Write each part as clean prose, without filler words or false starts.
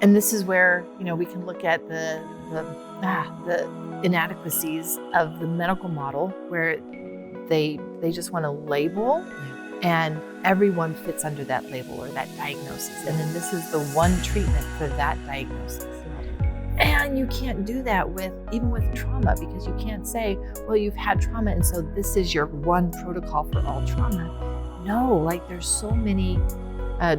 And this is where, we can look at the inadequacies of the medical model, where they just want to label, and everyone fits under that label or that diagnosis. And then this is the one treatment for that diagnosis. And you can't do that even with trauma, because you can't say, well, you've had trauma, and so this is your one protocol for all trauma. No, there's so many,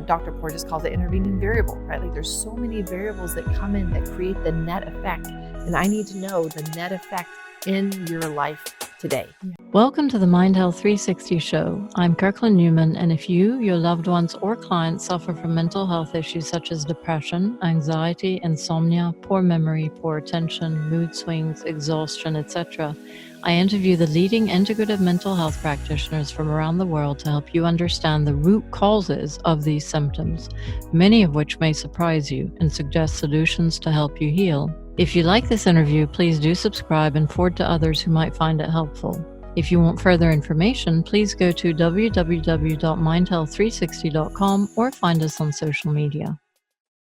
Dr. Porges calls it intervening variable, right? There's so many variables that come in that create the net effect. And I need to know the net effect in your life today. Welcome to the MindHealth360 Show. I'm Kirkland Newman, and if you, your loved ones, or clients suffer from mental health issues such as depression, anxiety, insomnia, poor memory, poor attention, mood swings, exhaustion, etc., I interview the leading integrative mental health practitioners from around the world to help you understand the root causes of these symptoms, many of which may surprise you and suggest solutions to help you heal. If you like this interview, please do subscribe and forward to others who might find it helpful. If you want further information, please go to www.mindhealth360.com or find us on social media.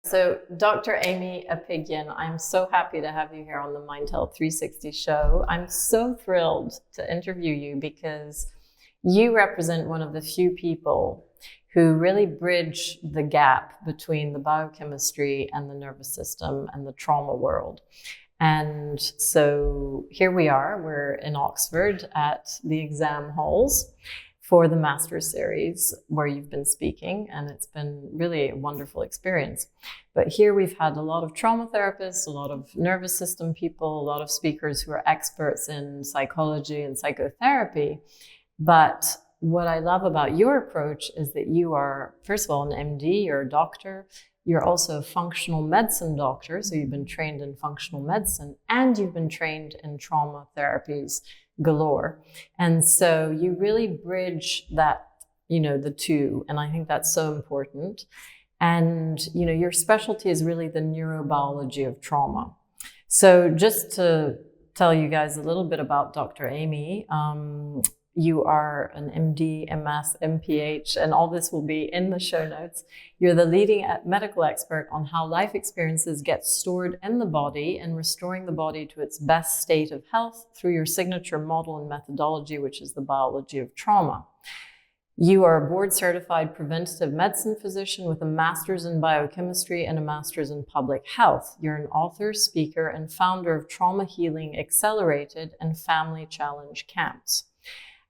So, Dr. Aimie Apigian, I'm so happy to have you here on the MindHealth360 Show. I'm so thrilled to interview you because you represent one of the few people who really bridge the gap between the biochemistry and the nervous system and the trauma world. And so here we are, we're in Oxford at the exam halls for the Master's Series where you've been speaking, and it's been really a wonderful experience. But here we've had a lot of trauma therapists, a lot of nervous system people, a lot of speakers who are experts in psychology and psychotherapy. But what I love about your approach is that you are, first of all, an MD, you're a doctor. You're also a functional medicine doctor, so you've been trained in functional medicine, and you've been trained in trauma therapies galore. And so you really bridge that, the two, and I think that's so important. And, your specialty is really the neurobiology of trauma. So just to tell you guys a little bit about Dr. Aimie, you are an MD, MS, MPH, and all this will be in the show notes. You're the leading medical expert on how life experiences get stored in the body and restoring the body to its best state of health through your signature model and methodology, which is the biology of trauma. You are a board-certified preventative medicine physician with a master's in biochemistry and a master's in public health. You're an author, speaker, and founder of Trauma Healing Accelerated and Family Challenge Camps.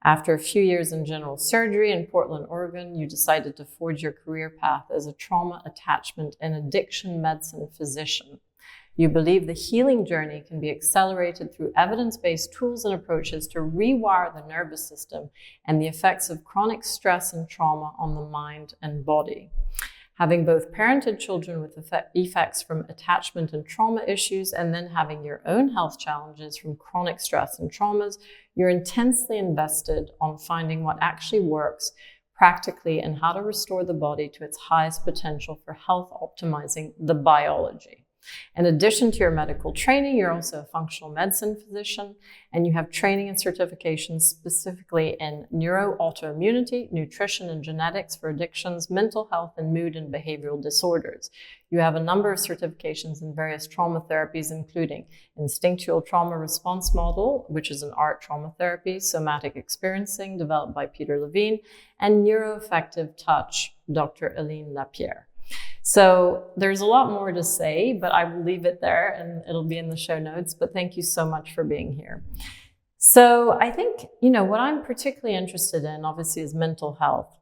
After a few years in general surgery in Portland, Oregon, you decided to forge your career path as a trauma, attachment, and addiction medicine physician. You believe the healing journey can be accelerated through evidence-based tools and approaches to rewire the nervous system and the effects of chronic stress and trauma on the mind and body. Having both parented children with effects from attachment and trauma issues, and then having your own health challenges from chronic stress and traumas, you're intensely invested on finding what actually works practically and how to restore the body to its highest potential for health, optimizing the biology. In addition to your medical training, you're also a functional medicine physician, and you have training and certifications specifically in neuroautoimmunity, nutrition and genetics for addictions, mental health, and mood and behavioral disorders. You have a number of certifications in various trauma therapies, including instinctual trauma response model, which is an art trauma therapy, somatic experiencing developed by Peter Levine, and neuroaffective touch, Dr. Aline Lapierre. So there's a lot more to say, but I will leave it there and it'll be in the show notes. But thank you so much for being here. So I think, what I'm particularly interested in, obviously, is mental health.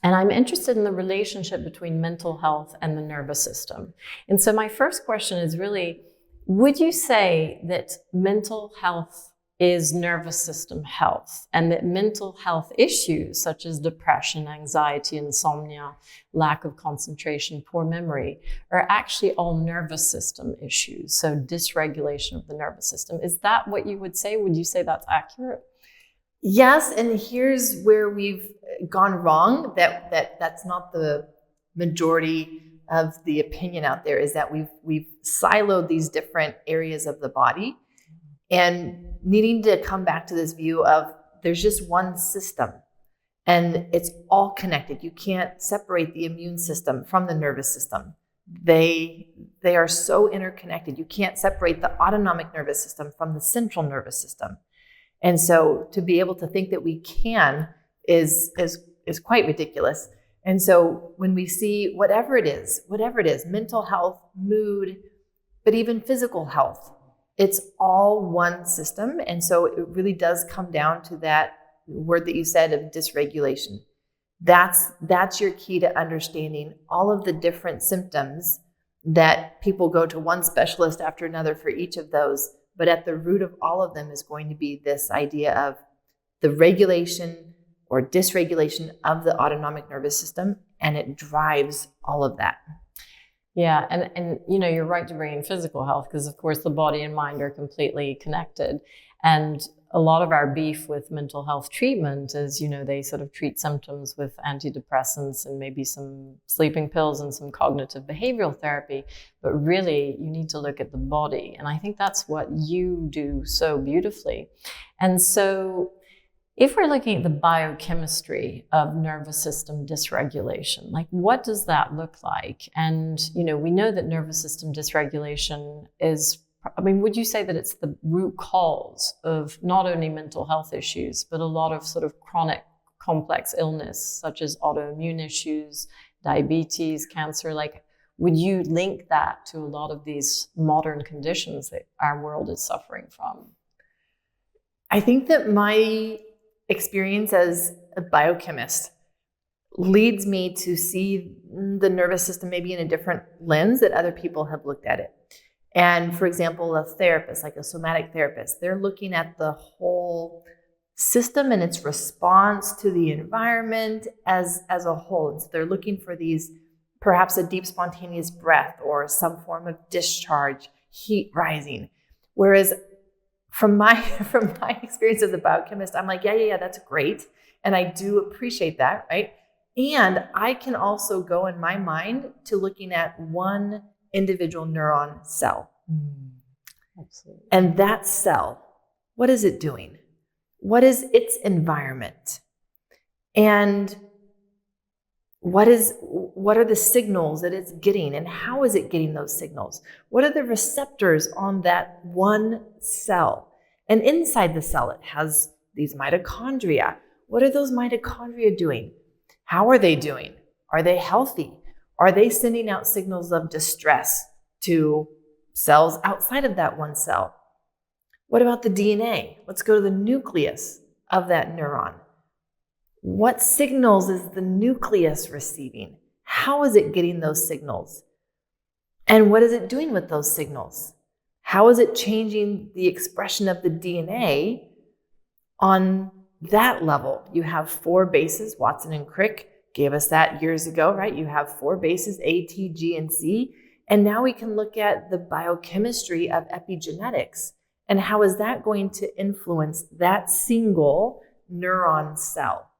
And I'm interested in the relationship between mental health and the nervous system. And so my first question is really, would you say that mental health is nervous system health, and that mental health issues such as depression, anxiety, insomnia, lack of concentration, poor memory are actually all nervous system issues? So dysregulation of the nervous system. Is that what you would say? Would you say that's accurate? Yes, and here's where we've gone wrong, that's not the majority of the opinion out there, is that we've siloed these different areas of the body, and needing to come back to this view of there's just one system and it's all connected. You can't separate the immune system from the nervous system. They are so interconnected. You can't separate the autonomic nervous system from the central nervous system. And so to be able to think that we can is quite ridiculous. And so when we see whatever it is, mental health, mood, but even physical health, it's all one system. And so it really does come down to that word that you said of dysregulation. That's your key to understanding all of the different symptoms that people go to one specialist after another for each of those. But at the root of all of them is going to be this idea of the regulation or dysregulation of the autonomic nervous system, and it drives all of that. Yeah, and you're right to bring in physical health, because of course the body and mind are completely connected. And a lot of our beef with mental health treatment is, they sort of treat symptoms with antidepressants and maybe some sleeping pills and some cognitive behavioral therapy. But really, you need to look at the body. And I think that's what you do so beautifully. And so if we're looking at the biochemistry of nervous system dysregulation, like what does that look like? And, we know that nervous system dysregulation is, would you say that it's the root cause of not only mental health issues, but a lot of sort of chronic complex illness, such as autoimmune issues, diabetes, cancer? Like, would you link that to a lot of these modern conditions that our world is suffering from? I think that my experience as a biochemist leads me to see the nervous system maybe in a different lens that other people have looked at it. And for example, a therapist, like a somatic therapist, they're looking at the whole system and its response to the environment as a whole. And so they're looking for these, perhaps a deep spontaneous breath or some form of discharge, heat rising. Whereas from my experience as a biochemist, I'm like, yeah, that's great. And I do appreciate that, right? And I can also go in my mind to looking at one individual neuron cell. Absolutely. And that cell, what is it doing? What is its environment? And what are the signals that it's getting, and how is it getting those signals? What are the receptors on that one cell? And inside the cell, it has these mitochondria. What are those mitochondria doing? How are they doing? Are they healthy? Are they sending out signals of distress to cells outside of that one cell? What about the DNA? Let's go to the nucleus of that neuron. What signals is the nucleus receiving? How is it getting those signals? And what is it doing with those signals? How is it changing the expression of the DNA on that level? You have 4 bases. Watson and Crick gave us that years ago, right? You have 4 bases, A, T, G, and C. And now we can look at the biochemistry of epigenetics. And how is that going to influence that single neuron cell?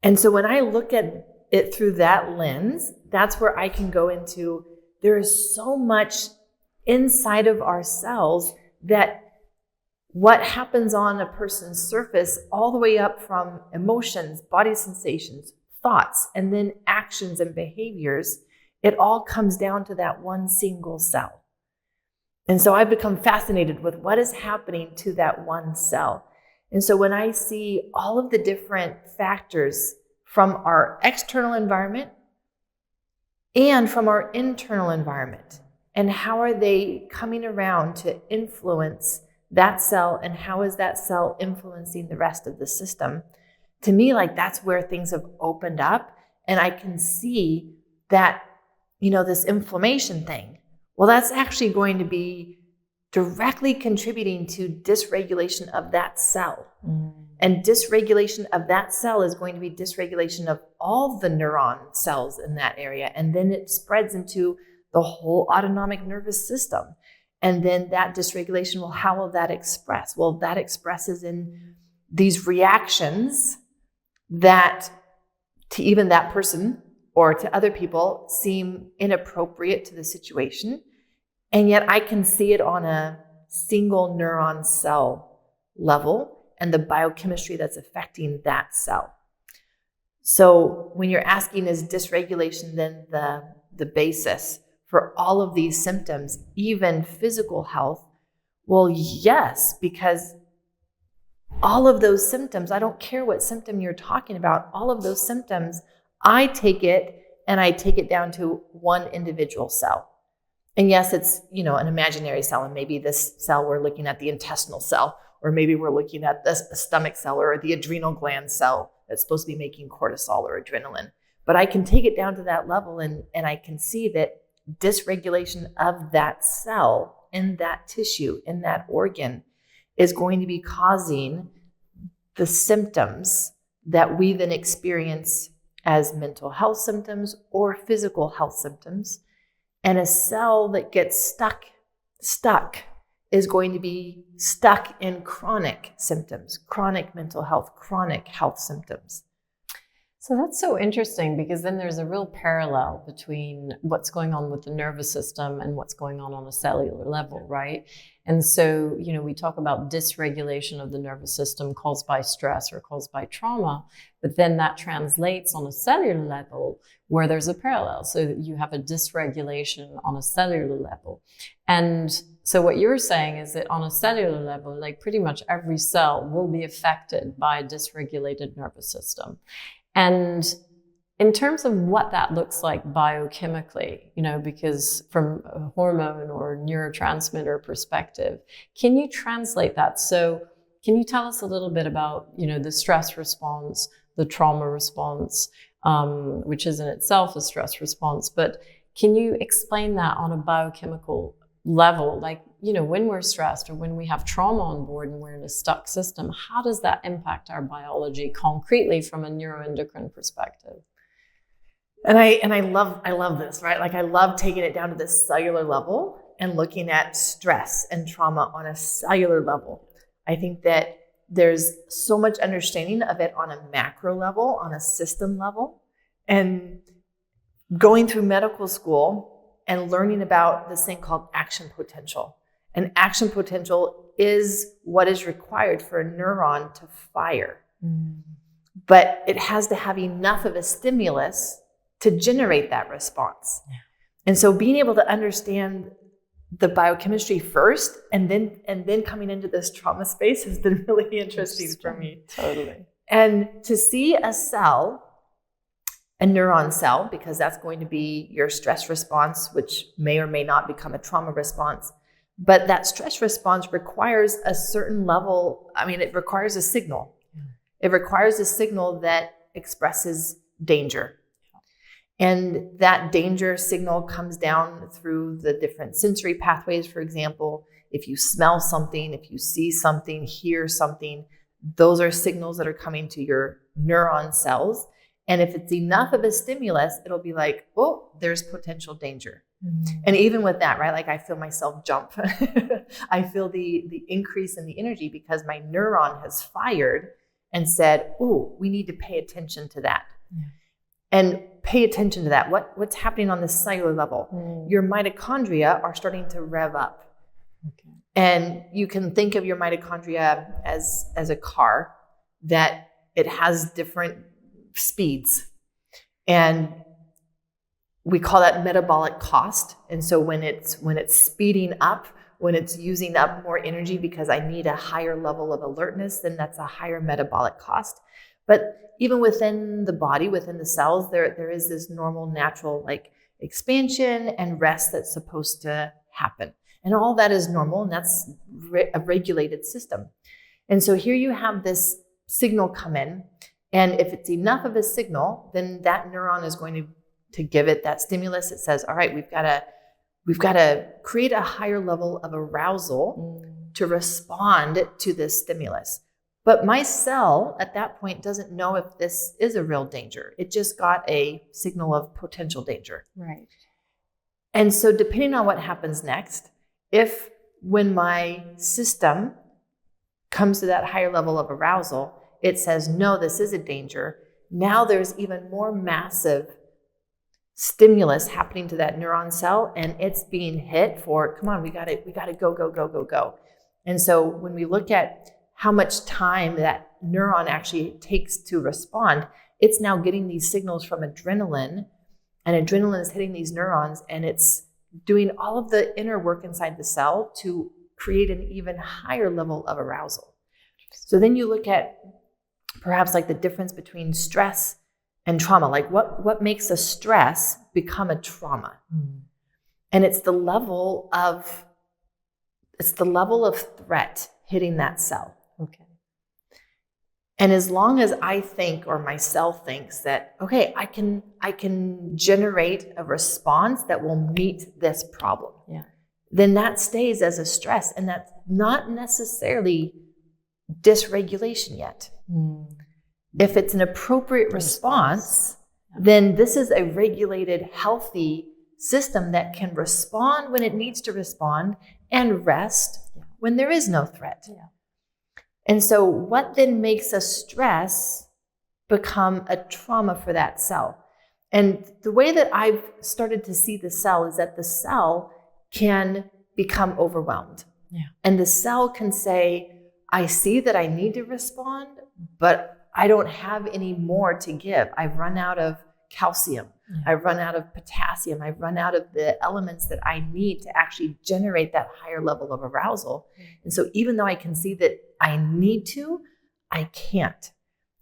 And so when I look at it through that lens, that's where I can go into, there is so much inside of our cells that what happens on a person's surface, all the way up from emotions, body sensations, thoughts, and then actions and behaviors, it all comes down to that one single cell. And so I've become fascinated with what is happening to that one cell. And so when I see all of the different factors from our external environment and from our internal environment, and how are they coming around to influence that cell, and how is that cell influencing the rest of the system? To me, like, that's where things have opened up, and I can see that, this inflammation thing, well, that's actually going to be directly contributing to dysregulation of that cell. And dysregulation of that cell is going to be dysregulation of all the neuron cells in that area. And then it spreads into the whole autonomic nervous system. And then that dysregulation, how will that express? Well, that expresses in these reactions that to even that person or to other people seem inappropriate to the situation. And yet I can see it on a single neuron cell level and the biochemistry that's affecting that cell. So when you're asking, is dysregulation then the basis for all of these symptoms, even physical health? Well, yes, because all of those symptoms, I don't care what symptom you're talking about, all of those symptoms, I take it and I take it down to one individual cell. And yes, it's, an imaginary cell, and maybe this cell, we're looking at the intestinal cell, or maybe we're looking at the stomach cell or the adrenal gland cell that's supposed to be making cortisol or adrenaline. But I can take it down to that level, and I can see that dysregulation of that cell in that tissue, in that organ, is going to be causing the symptoms that we then experience as mental health symptoms or physical health symptoms. And a cell that gets stuck is going to be stuck in chronic symptoms, chronic mental health, chronic health symptoms. So that's so interesting, because then there's a real parallel between what's going on with the nervous system and what's going on a cellular level, right? And so, we talk about dysregulation of the nervous system caused by stress or caused by trauma, but then that translates on a cellular level where there's a parallel. So you have a dysregulation on a cellular level. And so what you're saying is that on a cellular level, like pretty much every cell will be affected by a dysregulated nervous system. And in terms of what that looks like biochemically, because from a hormone or neurotransmitter perspective, can you translate that? So can you tell us a little bit about, the stress response, the trauma response, which is in itself a stress response, but can you explain that on a biochemical level? Like, when we're stressed or when we have trauma on board and we're in a stuck system, how does that impact our biology concretely from a neuroendocrine perspective? And I love this, right? Like, I love taking it down to this cellular level and looking at stress and trauma on a cellular level. I think that there's so much understanding of it on a macro level, on a system level, and going through medical school and learning about this thing called action potential. And action potential is what is required for a neuron to fire. But it has to have enough of a stimulus to generate that response. Yeah. And so being able to understand the biochemistry first and then coming into this trauma space has been really interesting for me. Totally. And to see a cell, a neuron cell, because that's going to be your stress response, which may or may not become a trauma response. But that stress response requires a certain level. It requires a signal. It requires a signal that expresses danger. And that danger signal comes down through the different sensory pathways. For example, if you smell something, if you see something, hear something, those are signals that are coming to your neuron cells. And if it's enough of a stimulus, it'll be like, oh, there's potential danger. And even with that, right? Like, I feel myself jump. I feel the increase in the energy because my neuron has fired and said, oh, we need to pay attention to that. Yeah. And pay attention to that. What's happening on the cellular level? Your mitochondria are starting to rev up. Okay. And you can think of your mitochondria as a car that it has different speeds. And we call that metabolic cost. And so when it's speeding up, when it's using up more energy because I need a higher level of alertness, then that's a higher metabolic cost. But even within the body, within the cells, there is this normal, natural, like, expansion and rest that's supposed to happen. And all that is normal, and that's a regulated system. And so here you have this signal come in, and if it's enough of a signal, then that neuron is going to give it that stimulus. It says, all right, we've got to create a higher level of arousal to respond to this stimulus. But my cell at that point doesn't know if this is a real danger. It just got a signal of potential danger. Right. And so depending on what happens next, if when my system comes to that higher level of arousal, it says, no, this is a danger. Now there's even more massive stimulus happening to that neuron cell, and it's being hit for, come on, we got to go. And so when we look at how much time that neuron actually takes to respond, it's now getting these signals from adrenaline And adrenaline is hitting these neurons, and it's doing all of the inner work inside the cell to create an even higher level of arousal. So then you look at perhaps like the difference between stress and trauma. Like what makes a stress become a trauma? And it's the level of threat hitting that cell. Okay. And as long as I think, or my cell thinks that, okay, I can generate a response that will meet this problem, then that stays as a stress, and that's not necessarily dysregulation yet. If it's an appropriate response, then this is a regulated, healthy system that can respond when it needs to respond and rest when there is no threat. And so what then makes a stress become a trauma for that cell? And the way that I've started to see the cell is that the cell can become overwhelmed. And the cell can say, I see that I need to respond, but I don't have any more to give. I've run out of calcium. I've run out of potassium. I've run out of the elements that I need to actually generate that higher level of arousal. And so even though I can see that I need to, I can't.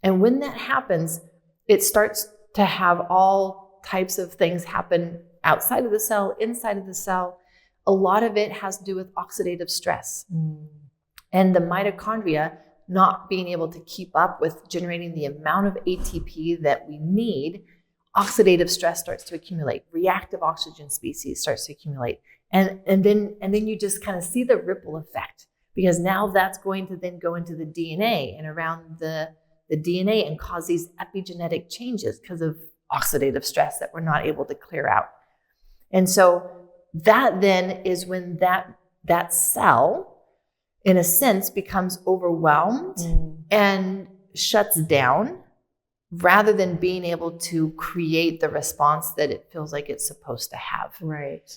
And when that happens, it starts to have all types of things happen outside of the cell, inside of the cell. A lot of it has to do with oxidative stress. And the mitochondria not being able to keep up with generating the amount of ATP that we need. Oxidative stress starts to accumulate. Reactive oxygen species starts to accumulate. And then you just kind of see the ripple effect, because now that's going to then go into the DNA and around the DNA and cause these epigenetic changes because of oxidative stress that we're not able to clear out. And so that then is when that cell, in a sense, becomes overwhelmed and shuts down, rather than being able to create the response that it feels like it's supposed to have. Right.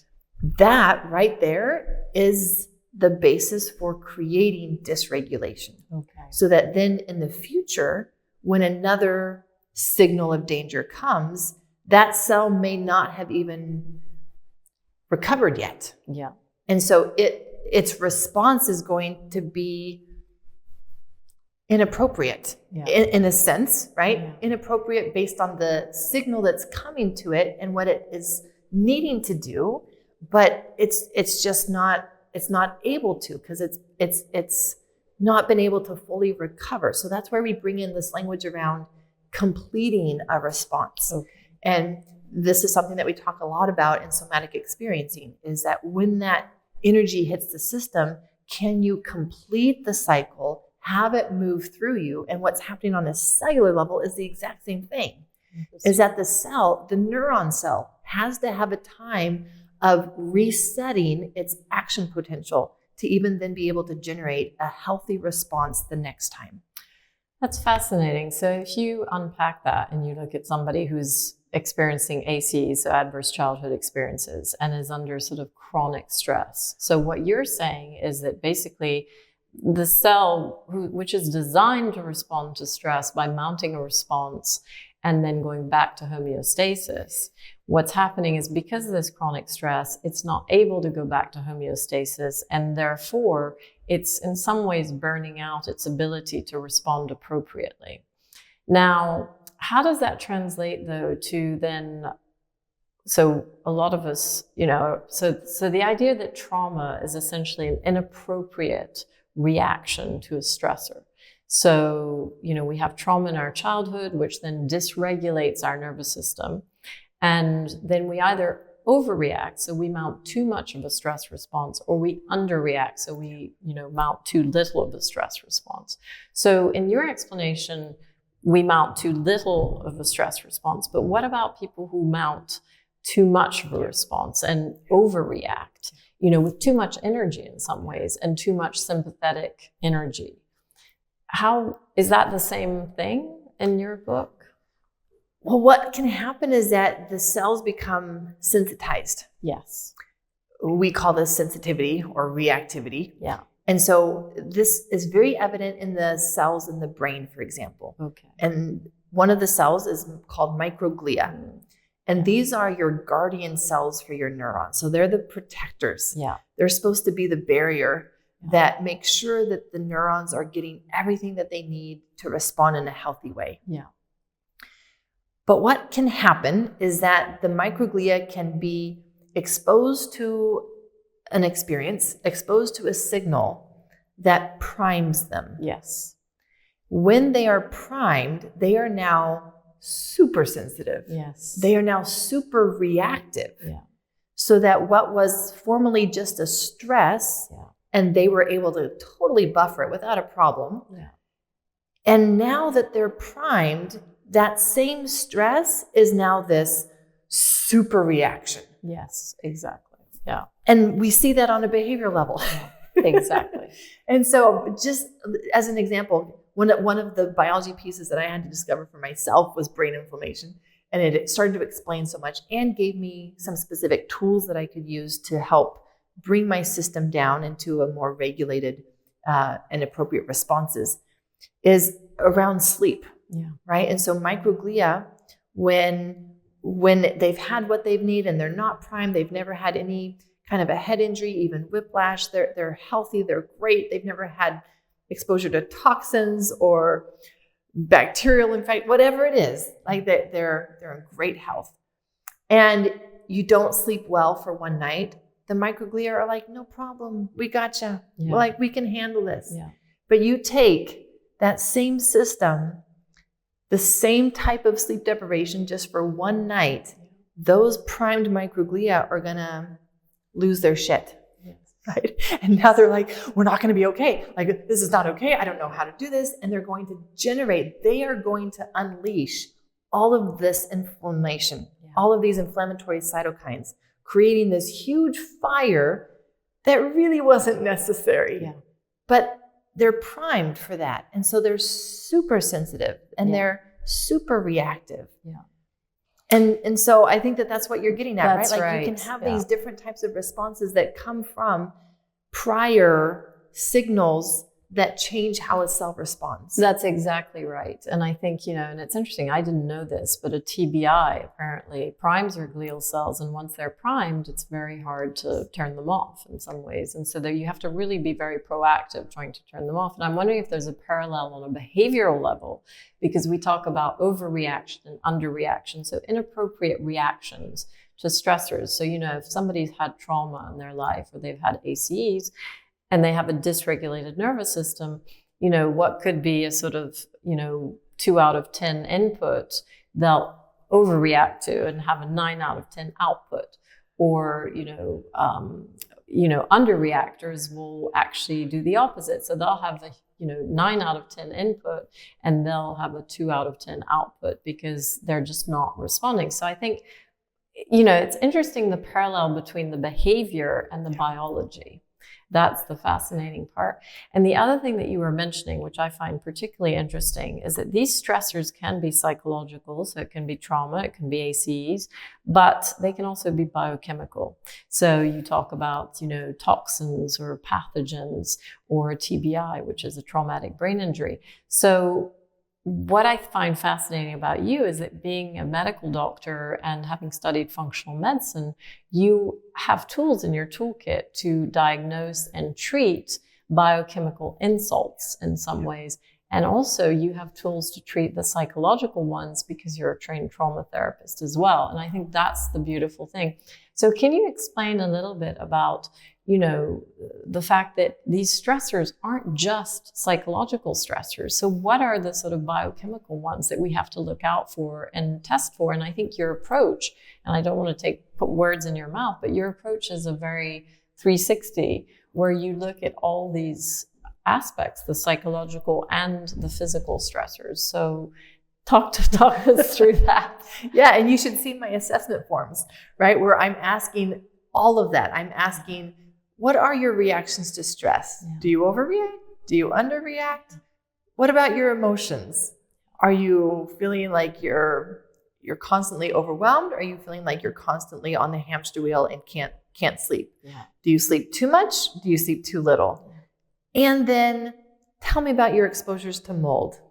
That right there is the basis for creating dysregulation. Okay. So that then in the future, when another signal of danger comes, that cell may not have even recovered yet. Yeah. And so its response is going to be inappropriate in a sense, right? Yeah. Inappropriate based on the signal that's coming to it and what it is needing to do, but it's just not, it's not able to, because it's not been able to fully recover. So that's where we bring in this language around completing a response. Okay. And this is something that we talk a lot about in somatic experiencing, is that when that energy hits the system, can you complete the cycle, have it move through you? And what's happening on a cellular level is the exact same thing, is that the cell, the neuron cell, has to have a time of resetting its action potential to even then be able to generate a healthy response the next time. That's fascinating. So if you unpack that and you look at somebody who's experiencing ACEs, so adverse childhood experiences, and is under sort of chronic stress. So what you're saying is that basically the cell, which is designed to respond to stress by mounting a response and then going back to homeostasis, what's happening is because of this chronic stress, it's not able to go back to homeostasis, and therefore it's in some ways burning out its ability to respond appropriately. Now, how does that translate though to then, so a lot of us, so the idea that trauma is essentially an inappropriate reaction to a stressor. So, we have trauma in our childhood, which then dysregulates our nervous system. And then we either overreact, so we mount too much of a stress response, or we underreact, so we, mount too little of a stress response. So in your explanation, we mount too little of a stress response, but what about people who mount too much of a response and overreact, with too much energy in some ways and too much sympathetic energy? How is that the same thing in your book? Well, what can happen is that the cells become sensitized. Yes. We call this sensitivity or reactivity. Yeah. And so this is very evident in the cells in the brain, for example. Okay. And one of the cells is called microglia. And these are your guardian cells for your neurons. So they're the protectors. Yeah. They're supposed to be the barrier that makes sure that the neurons are getting everything that they need to respond in a healthy way. Yeah. But what can happen is that the microglia can be exposed to an experience, exposed to a signal that primes them. Yes. When they are primed, they are now super sensitive. Yes. They are now super reactive. Yeah. So that what was formerly just a stress, and they were able to totally buffer it without a problem. Yeah. And now that they're primed, that same stress is now this super reaction. Yes, exactly. Yeah. And we see that on a behavior level. Exactly. And so just as an example, one of the biology pieces that I had to discover for myself was brain inflammation. And it started to explain so much and gave me some specific tools that I could use to help bring my system down into a more regulated and appropriate responses, is around sleep. Yeah. Right. And so microglia, when they've had what they've needed and they're not primed, they've never had any kind of a head injury, even whiplash, they're healthy, they're great. They've never had exposure to toxins or bacterial infection, whatever it is, like they're in great health. And you don't sleep well for one night, the microglia are like, no problem, we gotcha. Yeah. Like, we can handle this. Yeah. But you take that same system, the same type of sleep deprivation just for one night, those primed microglia are going to lose their shit. Yes. Right? And now they're like, we're not going to be okay. Like, this is not okay. I don't know how to do this. And they're going to they are going to unleash all of this inflammation, all of these inflammatory cytokines, creating this huge fire that really wasn't necessary. Yeah. But they're primed for that. And so they're super sensitive and they're super reactive. Yeah. And so I think that's what you're getting at, That's right? Like, right. you can have these different types of responses that come from prior signals that change how a cell responds. That's exactly right. And I think, and it's interesting, I didn't know this, but a TBI apparently primes your glial cells. And once they're primed, it's very hard to turn them off in some ways. And so that you have to really be very proactive trying to turn them off. And I'm wondering if there's a parallel on a behavioral level, because we talk about overreaction and underreaction. So inappropriate reactions to stressors. So, if somebody's had trauma in their life or they've had ACEs, and they have a dysregulated nervous system, what could be a sort of, 2 out of 10 input, they'll overreact to and have a 9 out of 10 output. Or, underreactors will actually do the opposite. So they'll have a, 9 out of 10 input and they'll have a 2 out of 10 output because they're just not responding. So I think, it's interesting, the parallel between the behavior and the biology. That's the fascinating part. And the other thing that you were mentioning, which I find particularly interesting, is that these stressors can be psychological. So it can be trauma, it can be ACEs, but they can also be biochemical. So you talk about, toxins or pathogens or TBI, which is a traumatic brain injury. So what I find fascinating about you is that being a medical doctor and having studied functional medicine, you have tools in your toolkit to diagnose and treat biochemical insults in some ways. And also you have tools to treat the psychological ones because you're a trained trauma therapist as well. And I think that's the beautiful thing. So can you explain a little bit about, the fact that these stressors aren't just psychological stressors? So what are the sort of biochemical ones that we have to look out for and test for? And I think your approach, and I don't want to put words in your mouth, but your approach is a very 360, where you look at all these aspects, the psychological and the physical stressors. So talk us through that. Yeah, and you should see my assessment forms, right? Where I'm asking all of that. I'm asking, what are your reactions to stress? Yeah. Do you overreact? Do you underreact? What about your emotions? Are you feeling like you're constantly overwhelmed? Are you feeling like you're constantly on the hamster wheel and can't sleep? Yeah. Do you sleep too much? Do you sleep too little? Yeah. And then tell me about your exposures to mold,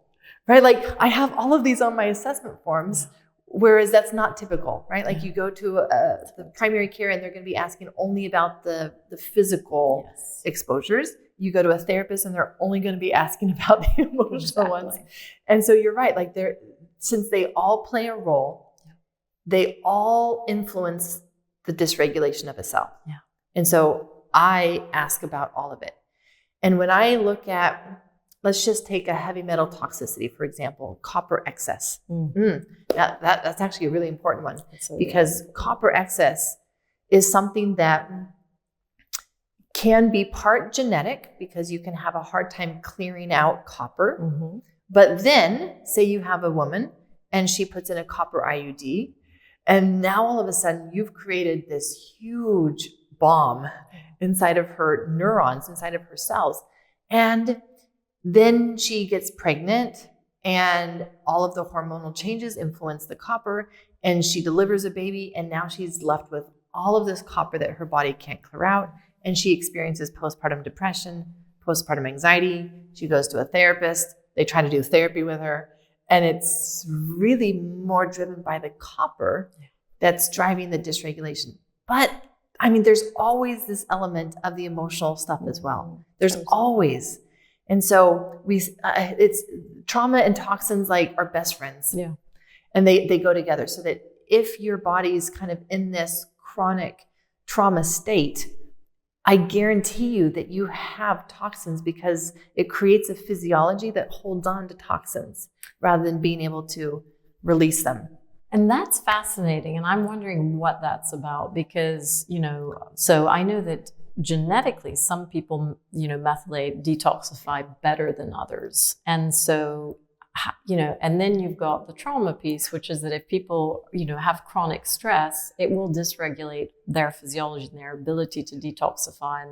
right? Like, I have all of these on my assessment forms. Whereas that's not typical, right? Like you go to the primary care and they're going to be asking only about the physical exposures. You go to a therapist and they're only going to be asking about the emotional ones. And so you're right. Like since they all play a role, they all influence the dysregulation of a cell. Yeah. And so I ask about all of it. And when I look at, let's just take a heavy metal toxicity, for example, copper excess. That's actually a really important one because copper excess is something that can be part genetic because you can have a hard time clearing out copper. Mm-hmm. But then say you have a woman and she puts in a copper IUD and now all of a sudden you've created this huge bomb inside of her neurons, inside of her cells. And then she gets pregnant and all of the hormonal changes influence the copper and she delivers a baby and now she's left with all of this copper that her body can't clear out and she experiences postpartum depression, postpartum anxiety. She goes to a therapist. They try to do therapy with her and it's really more driven by the copper that's driving the dysregulation. But I mean, there's always this element of the emotional stuff as well. There's always. And so it's trauma and toxins like are best friends. Yeah. And they go together so that if your body's kind of in this chronic trauma state, I guarantee you that you have toxins because it creates a physiology that holds on to toxins rather than being able to release them. And that's fascinating. And I'm wondering what that's about because, so I know that genetically, some people, methylate, detoxify better than others. And so, and then you've got the trauma piece, which is that if people, have chronic stress, it will dysregulate their physiology and their ability to detoxify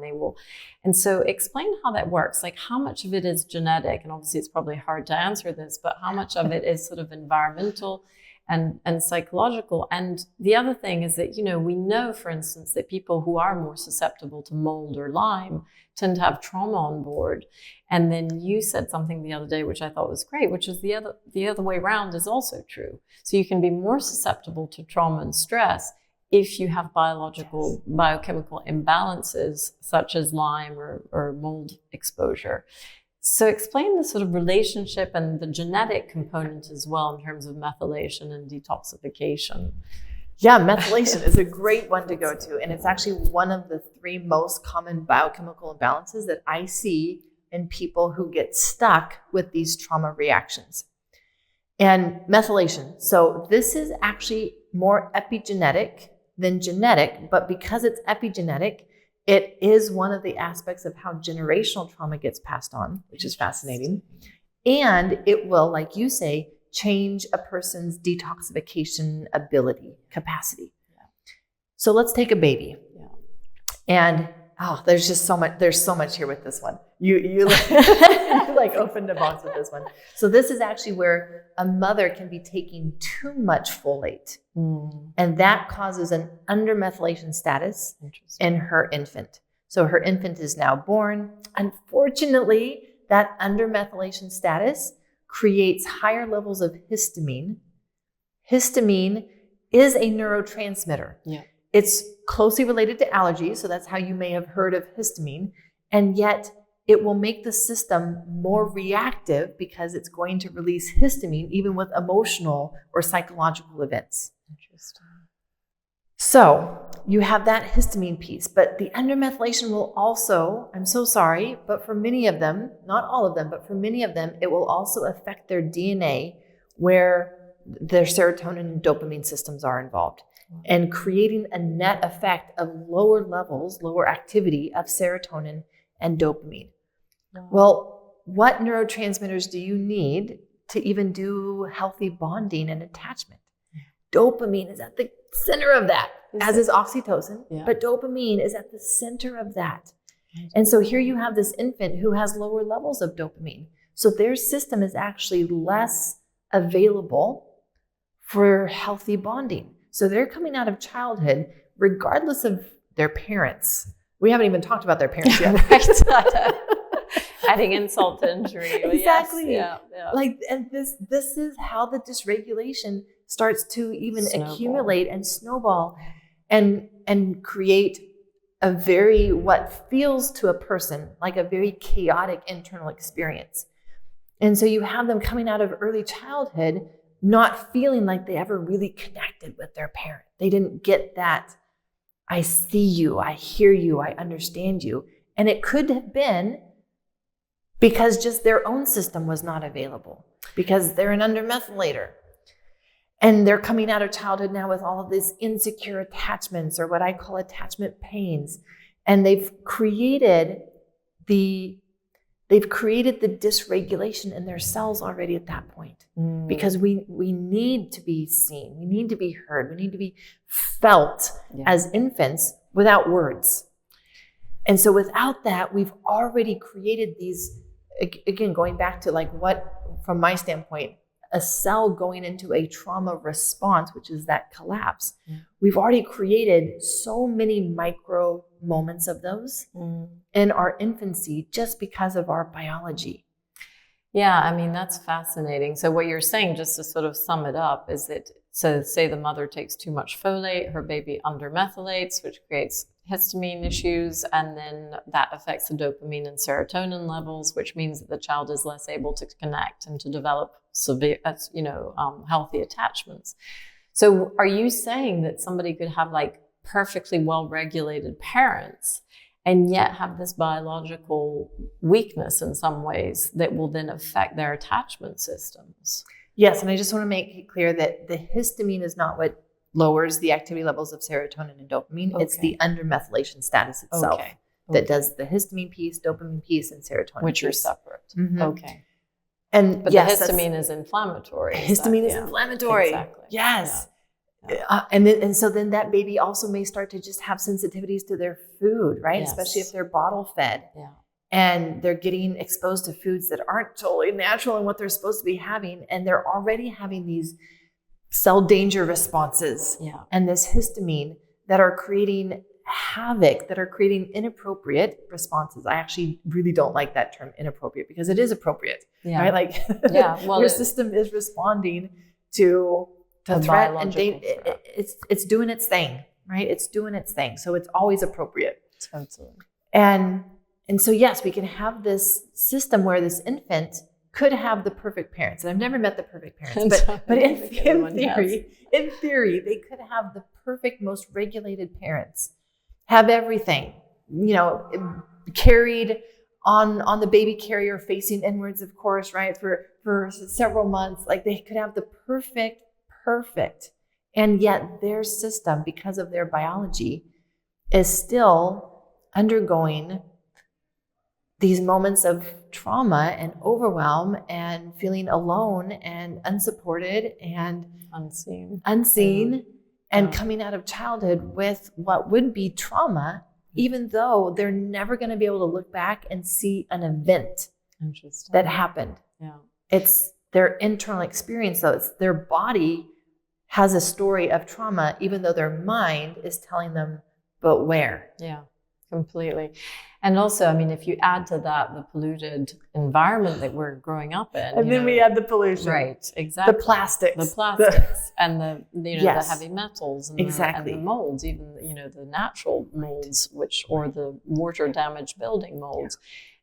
and so explain how that works. Like how much of it is genetic? And obviously it's probably hard to answer this, but how much of it is sort of environmental and psychological. And the other thing is that, we know, for instance, that people who are more susceptible to mold or Lyme tend to have trauma on board. And then you said something the other day, which I thought was great, which is the other way around is also true. So you can be more susceptible to trauma and stress if you have biochemical imbalances such as Lyme or mold exposure. So explain the sort of relationship and the genetic component as well in terms of methylation and detoxification. Yeah, methylation is a great one to go to. And it's actually one of the 3 most common biochemical imbalances that I see in people who get stuck with these trauma reactions. And methylation. So this is actually more epigenetic than genetic, but because it's epigenetic, it is one of the aspects of how generational trauma gets passed on, which is fascinating. And it will, like you say, change a person's detoxification capacity. Yeah. So let's take a baby. Yeah. And there's so much here with this one. You like opened a box with this one. So this is actually where a mother can be taking too much folate. And that causes an undermethylation status in her infant. So her infant is now born. Unfortunately, that undermethylation status creates higher levels of histamine. Histamine is a neurotransmitter. Yeah. It's closely related to allergies, so that's how you may have heard of histamine, and yet it will make the system more reactive because it's going to release histamine even with emotional or psychological events. Interesting. So you have that histamine piece, but the undermethylation will also, I'm so sorry, but for many of them, not all of them, but for many of them, it will also affect their DNA where their serotonin and dopamine systems are involved, and creating a net effect of lower activity of serotonin and dopamine. Wow. Well, what neurotransmitters do you need to even do healthy bonding and attachment? Dopamine is at the center of that, as is oxytocin, but dopamine is at the center of that. And so here you have this infant who has lower levels of dopamine. So their system is actually less available for healthy bonding. So they're coming out of childhood, regardless of their parents. We haven't even talked about their parents yet. Right. Adding insult to injury. Exactly. Yes. Yeah. Like, and this is how the dysregulation starts to even Snowball. accumulate and snowball and create a very, what feels to a person like a very chaotic internal experience. And so you have them coming out of early childhood not feeling like they ever really connected with their parent. They didn't get that, I see you, I hear you, I understand you. And it could have been because just their own system was not available, because they're an undermethylator. And they're coming out of childhood now with all of these insecure attachments, or what I call attachment pains. And they've created the dysregulation in their cells already at that point. Because we need to be seen, we need to be heard, we need to be felt as infants without words. And so without that, we've already created these, again, going back to like what, from my standpoint, a cell going into a trauma response, which is that collapse. We've already created so many micro moments of those in our infancy just because of our biology. Yeah, I mean, that's fascinating. So what you're saying, just to sort of sum it up, is that, so say the mother takes too much folate, her baby undermethylates, which creates histamine issues, and then that affects the dopamine and serotonin levels, which means that the child is less able to connect and to develop severe, healthy attachments. So are you saying that somebody could have like perfectly well-regulated parents and yet have this biological weakness in some ways that will then affect their attachment systems? Yes, and I just want to make it clear that the histamine is not what lowers the activity levels of serotonin and dopamine. It's the undermethylation status itself that does the histamine piece, dopamine piece, and serotonin which piece. are separate. Okay. But the histamine is inflammatory. Histamine is inflammatory. Exactly. Yes. Yeah. And so then that baby also may start to just have sensitivities to their food, right? Yes. Especially if they're bottle fed. Yeah. And they're getting exposed to foods that aren't totally natural and what they're supposed to be having. And they're already having these cell danger responses and this histamine that are creating havoc, that are creating inappropriate responses. I actually really don't like that term inappropriate, because it is appropriate, right? Like your system is responding to threat and danger. It's doing its thing, right? It's doing its thing. So it's always appropriate. Totally. And so, yes, we can have this system where this infant could have the perfect parents. And I've never met the perfect parents, but in theory, they could have the perfect, most regulated parents, have everything, carried on the baby carrier facing inwards, of course, right? For several months, like they could have the perfect. And yet their system, because of their biology, is still undergoing these moments of trauma and overwhelm and feeling alone and unsupported and unseen and coming out of childhood with what would be trauma, even though they're never going to be able to look back and see an event that happened. Yeah. It's their internal experience, though. It's their body has a story of trauma, even though their mind is telling them, but where? Yeah, completely. And also, I mean, if you add to that the polluted environment that we're growing up in. And then we add the pollution. Right, exactly. The plastics. And the heavy metals and, and the molds, even, the natural molds, or the water damaged building molds.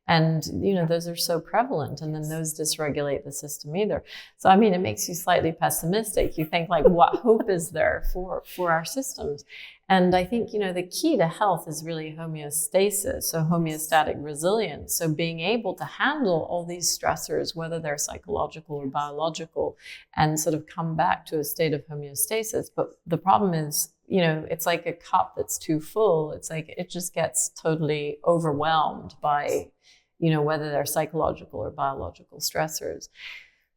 And, those are so prevalent, and then those dysregulate the system either. So, I mean, it makes you slightly pessimistic. You think like, what hope is there for our systems? And I think, the key to health is really homeostasis, so homeostatic resilience. So being able to handle all these stressors, whether they're psychological or biological, and sort of come back to a state of homeostasis. But the problem is, it's like a cup that's too full. It's like it just gets totally overwhelmed by, whether they're psychological or biological stressors.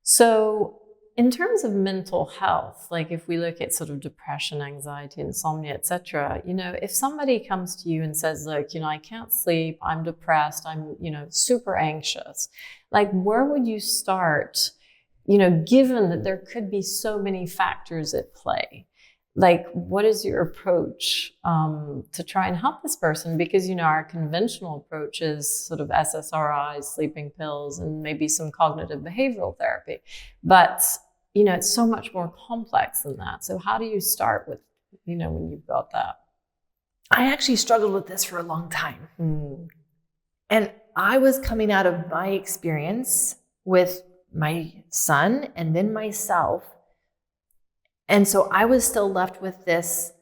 So in terms of mental health, like if we look at sort of depression, anxiety, insomnia, et cetera, if somebody comes to you and says, look, I can't sleep, I'm depressed, I'm, super anxious, like where would you start, given that there could be so many factors at play? Like, what is your approach to try and help this person? Because, our conventional approach is sort of SSRIs, sleeping pills, and maybe some cognitive behavioral therapy. But, it's so much more complex than that. So how do you start with, when you've got that? I actually struggled with this for a long time. And I was coming out of my experience with my son and then myself. And so I was still left with this,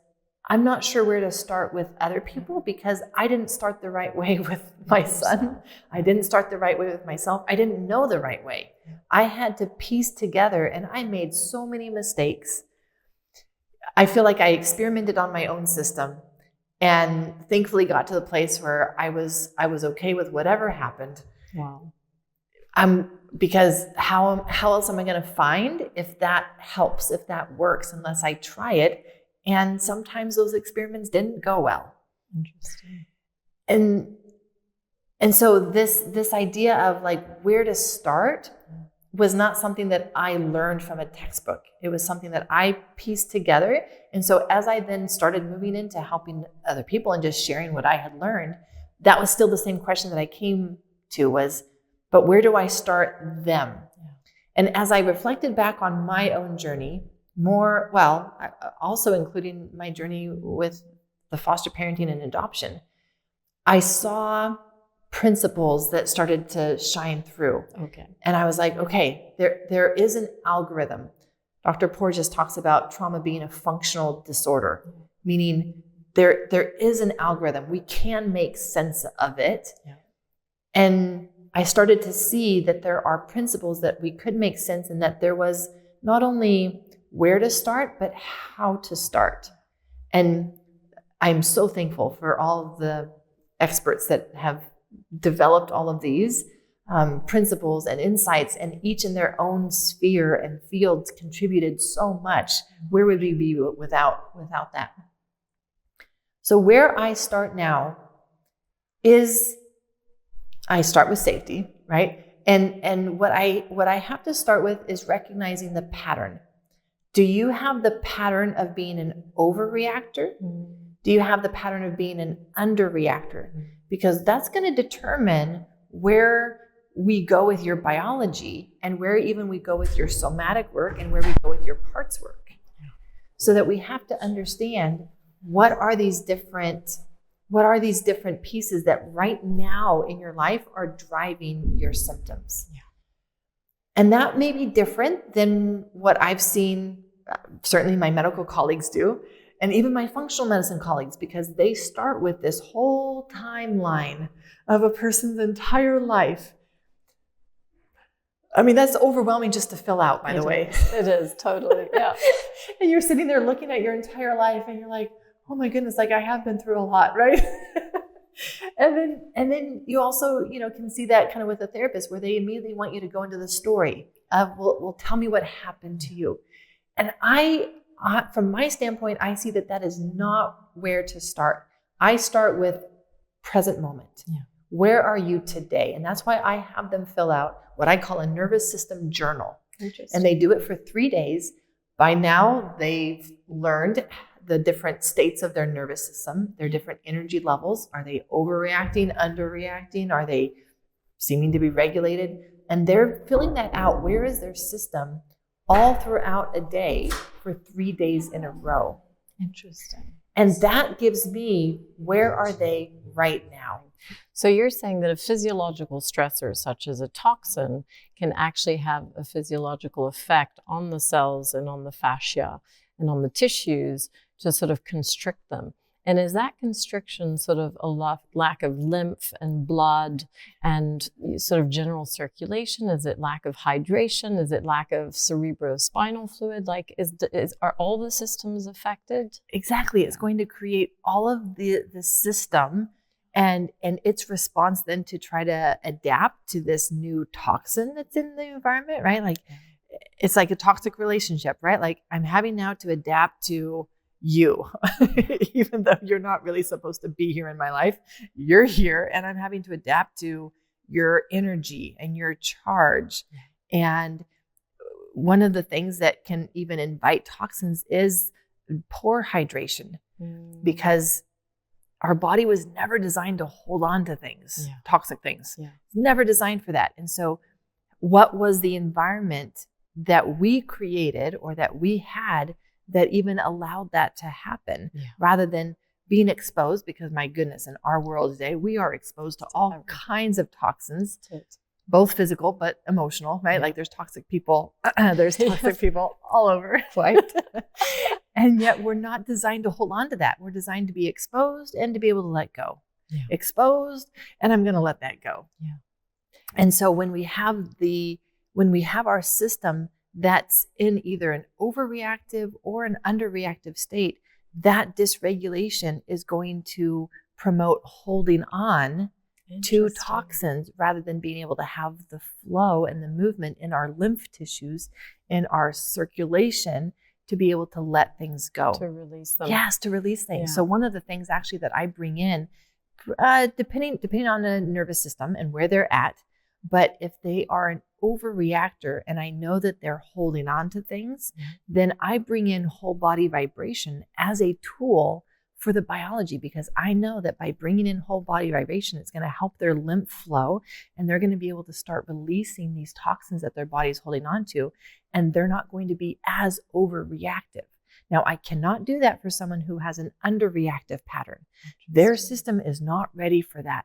I'm not sure where to start with other people because I didn't start the right way with my son. I didn't start the right way with myself. I didn't know the right way. I had to piece together, and I made so many mistakes. I feel like I experimented on my own system and thankfully got to the place where I was okay with whatever happened. Wow. Because how else am I going to find if that helps, if that works, unless I try it? And sometimes those experiments didn't go well. Interesting. And so this idea of like where to start was not something that I learned from a textbook. It was something that I pieced together. And so as I then started moving into helping other people and just sharing what I had learned, that was still the same question that I came to was, but where do I start them? Yeah. And as I reflected back on my own journey, also including my journey with the foster parenting and adoption, I saw principles that started to shine through. Okay. And I was like, okay, there is an algorithm. Dr. Porges talks about trauma being a functional disorder, meaning there is an algorithm. We can make sense of it. Yeah. And I started to see that there are principles that we could make sense, and that there was not only where to start, but how to start. And I'm so thankful for all of the experts that have developed all of these principles and insights, and each in their own sphere and fields contributed so much. Where would we be without that? So where I start now is I start with safety, right? And what I have to start with is recognizing the pattern. Do you have the pattern of being an overreactor? Do you have the pattern of being an underreactor? Because that's going to determine where we go with your biology and where even we go with your somatic work and where we go with your parts work. So that we have to understand what are these different pieces that right now in your life are driving your symptoms. Yeah. And that may be different than what I've seen, certainly my medical colleagues do, and even my functional medicine colleagues, because they start with this whole timeline of a person's entire life. I mean, that's overwhelming just to fill out, by the way. It is, totally, yeah. And you're sitting there looking at your entire life and you're like, oh my goodness, like I have been through a lot, right? And then you also, can see that kind of with a therapist where they immediately want you to go into the story of, well, tell me what happened to you. And I from my standpoint, I see that is not where to start. I start with present moment. Yeah. Where are you today? And that's why I have them fill out what I call a nervous system journal. And they do it for 3 days. By now, they've learned the different states of their nervous system, their different energy levels. Are they overreacting, underreacting? Are they seeming to be regulated? And they're filling that out. Where is their system all throughout a day for 3 days in a row? Interesting. And that gives me, where are they right now? So you're saying that a physiological stressor, such as a toxin, can actually have a physiological effect on the cells and on the fascia and on the tissues to sort of constrict them. And is that constriction sort of a lack of lymph and blood and sort of general circulation? Is it lack of hydration? Is it lack of cerebrospinal fluid? Like, are all the systems affected? Exactly. It's going to create all of the system and its response then to try to adapt to this new toxin that's in the environment, right? Like, it's like a toxic relationship, right? Like, I'm having now to adapt to you, even though you're not really supposed to be here in my life, you're here, and I'm having to adapt to your energy and your charge. And one of the things that can even invite toxins is poor hydration, because our body was never designed to hold on to things, toxic things. Yeah. Never designed for that. And so what was the environment that we created or that we had that even allowed that to happen, rather than being exposed, because my goodness, in our world today, we are exposed to all kinds of toxins, both physical, but emotional, right? Like there's toxic people, there's toxic people all over. Right. And yet we're not designed to hold on to that. We're designed to be exposed and to be able to let go. Exposed, and I'm going to let that go. And so when we have our system that's in either an overreactive or an underreactive state, that dysregulation is going to promote holding on to toxins rather than being able to have the flow and the movement in our lymph tissues, in our circulation, to be able to let things go. To release them. Yes, to release things. So one of the things actually that I bring in, depending on the nervous system and where they're at, but if they are an overreactor and I know that they're holding on to things, then I bring in whole body vibration as a tool for the biology, because I know that by bringing in whole body vibration, it's going to help their lymph flow, and they're going to be able to start releasing these toxins that their body's holding on to, and they're not going to be as overreactive. Now, I cannot do that for someone who has an underreactive pattern. Their system is not ready for that.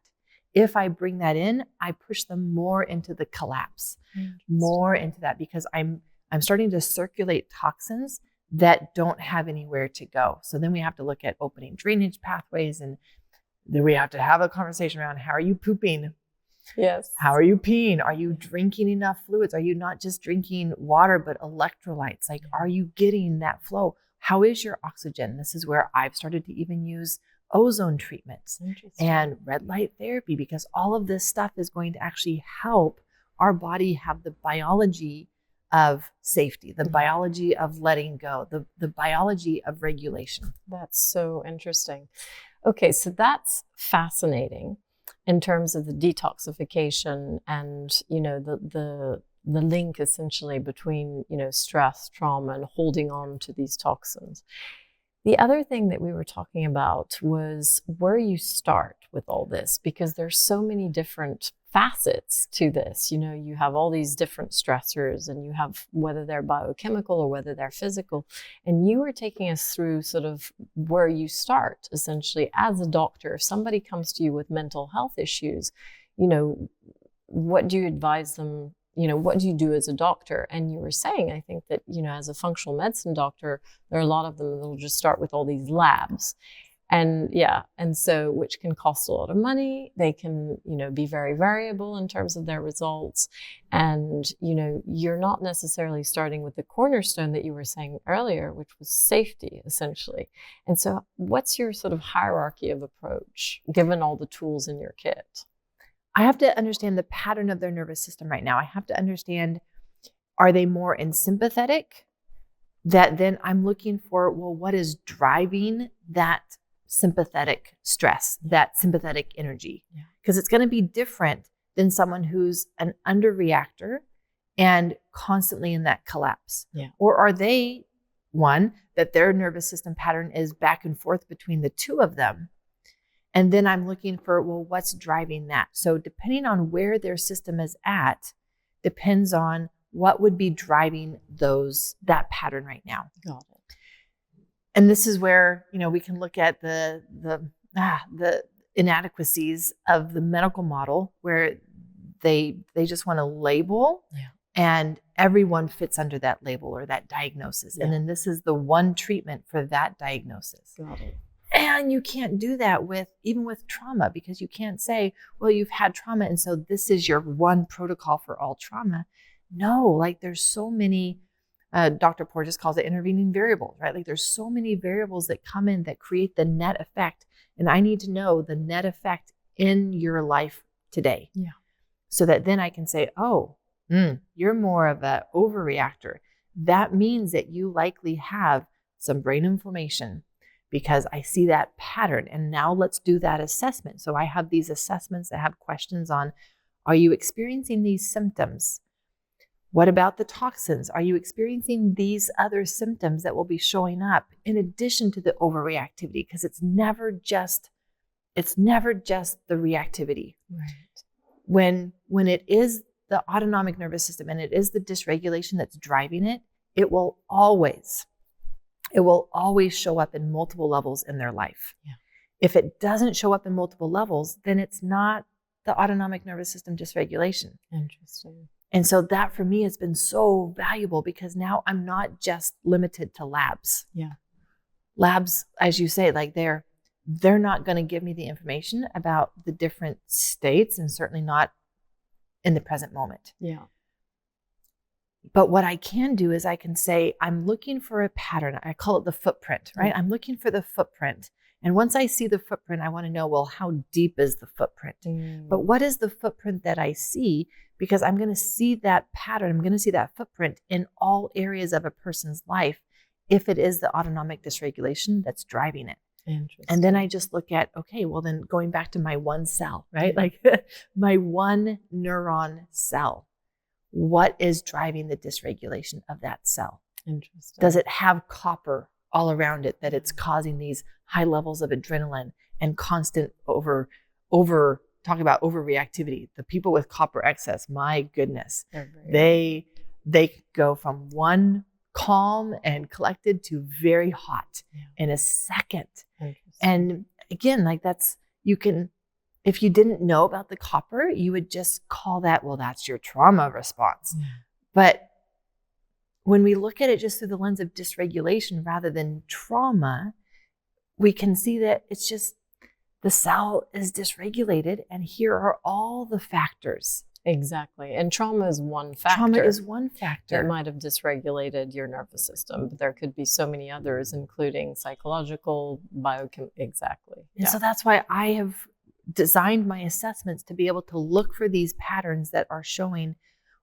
If I bring that in, I push them more into the collapse, more into that, because I'm starting to circulate toxins that don't have anywhere to go. So then we have to look at opening drainage pathways, and then we have to have a conversation around, how are you pooping? Yes. How are you peeing? Are you drinking enough fluids? Are you not just drinking water, but electrolytes? Like, are you getting that flow? How is your oxygen? This is where I've started to even use ozone treatments and red light therapy, because all of this stuff is going to actually help our body have the biology of safety, the biology of letting go, the biology of regulation. That's so interesting. Okay, so that's fascinating in terms of the detoxification and, you know, the link essentially between, you know, stress, trauma, and holding on to these toxins. The other thing that we were talking about was where you start with all this, because there's so many different facets to this. You know, you have all these different stressors, and you have whether they're biochemical or whether they're physical. And you were taking us through sort of where you start, essentially, as a doctor. If somebody comes to you with mental health issues, you know, what do you advise them? You know, what do you do as a doctor? And you were saying, I think that, you know, as a functional medicine doctor, there are a lot of them that'll just start with all these labs. And so, which can cost a lot of money. They can, you know, be very variable in terms of their results. And, you know, you're not necessarily starting with the cornerstone that you were saying earlier, which was safety, essentially. And so what's your sort of hierarchy of approach, given all the tools in your kit? I have to understand the pattern of their nervous system right now. I have to understand, are they more in sympathetic? That then I'm looking for, well, what is driving that sympathetic stress, that sympathetic energy? Because it's going to be different than someone who's an underreactor and constantly in that collapse. Or are they one that their nervous system pattern is back and forth between the two of them? And then I'm looking for, well, what's driving that? So depending on where their system is at, depends on what would be driving that pattern right now. Got it. And this is where, you know, we can look at the inadequacies of the medical model, where they just want to label, and everyone fits under that label or that diagnosis. And then this is the one treatment for that diagnosis. Got it. And you can't do that even with trauma, because you can't say, well, you've had trauma, and so this is your one protocol for all trauma. No, like there's so many, Dr. Porges calls it intervening variables, right? Like there's so many variables that come in that create the net effect. And I need to know the net effect in your life today. So that then I can say, oh, you're more of an overreactor. That means that you likely have some brain inflammation, because I see that pattern. And now let's do that assessment. So I have these assessments that have questions on, are you experiencing these symptoms? What about the toxins? Are you experiencing these other symptoms that will be showing up in addition to the overreactivity? Because it's never just the reactivity. Right. When it is the autonomic nervous system and it is the dysregulation that's driving it, it will always show up in multiple levels in their life. Yeah. If it doesn't show up in multiple levels, then it's not the autonomic nervous system dysregulation. Interesting. And so that for me has been so valuable because now I'm not just limited to labs. Yeah. Labs, as you say, like they're not going to give me the information about the different states and certainly not in the present moment. Yeah. But what I can do is I can say, I'm looking for a pattern. I call it the footprint, right? Mm. I'm looking for the footprint. And once I see the footprint, I want to know, well, how deep is the footprint? But what is the footprint that I see? Because I'm going to see that pattern. I'm going to see that footprint in all areas of a person's life if it is the autonomic dysregulation that's driving it. And then I just look at, okay, well then going back to my one cell, right? Like my one neuron cell. What is driving the dysregulation of that cell? Interesting. Does it have copper all around it that it's causing these high levels of adrenaline and constant talk about overreactivity? The people with copper excess, my goodness, they go from one calm and collected to very hot in a second. And again, like if you didn't know about the copper, you would just call that, well, that's your trauma response. Yeah. But when we look at it just through the lens of dysregulation rather than trauma, we can see that it's just the cell is dysregulated, and here are all the factors. Exactly. And trauma is one factor. Trauma is one factor. It might have dysregulated your nervous system, but there could be so many others, including psychological, biochemical. Exactly. And so that's why I have designed my assessments to be able to look for these patterns that are showing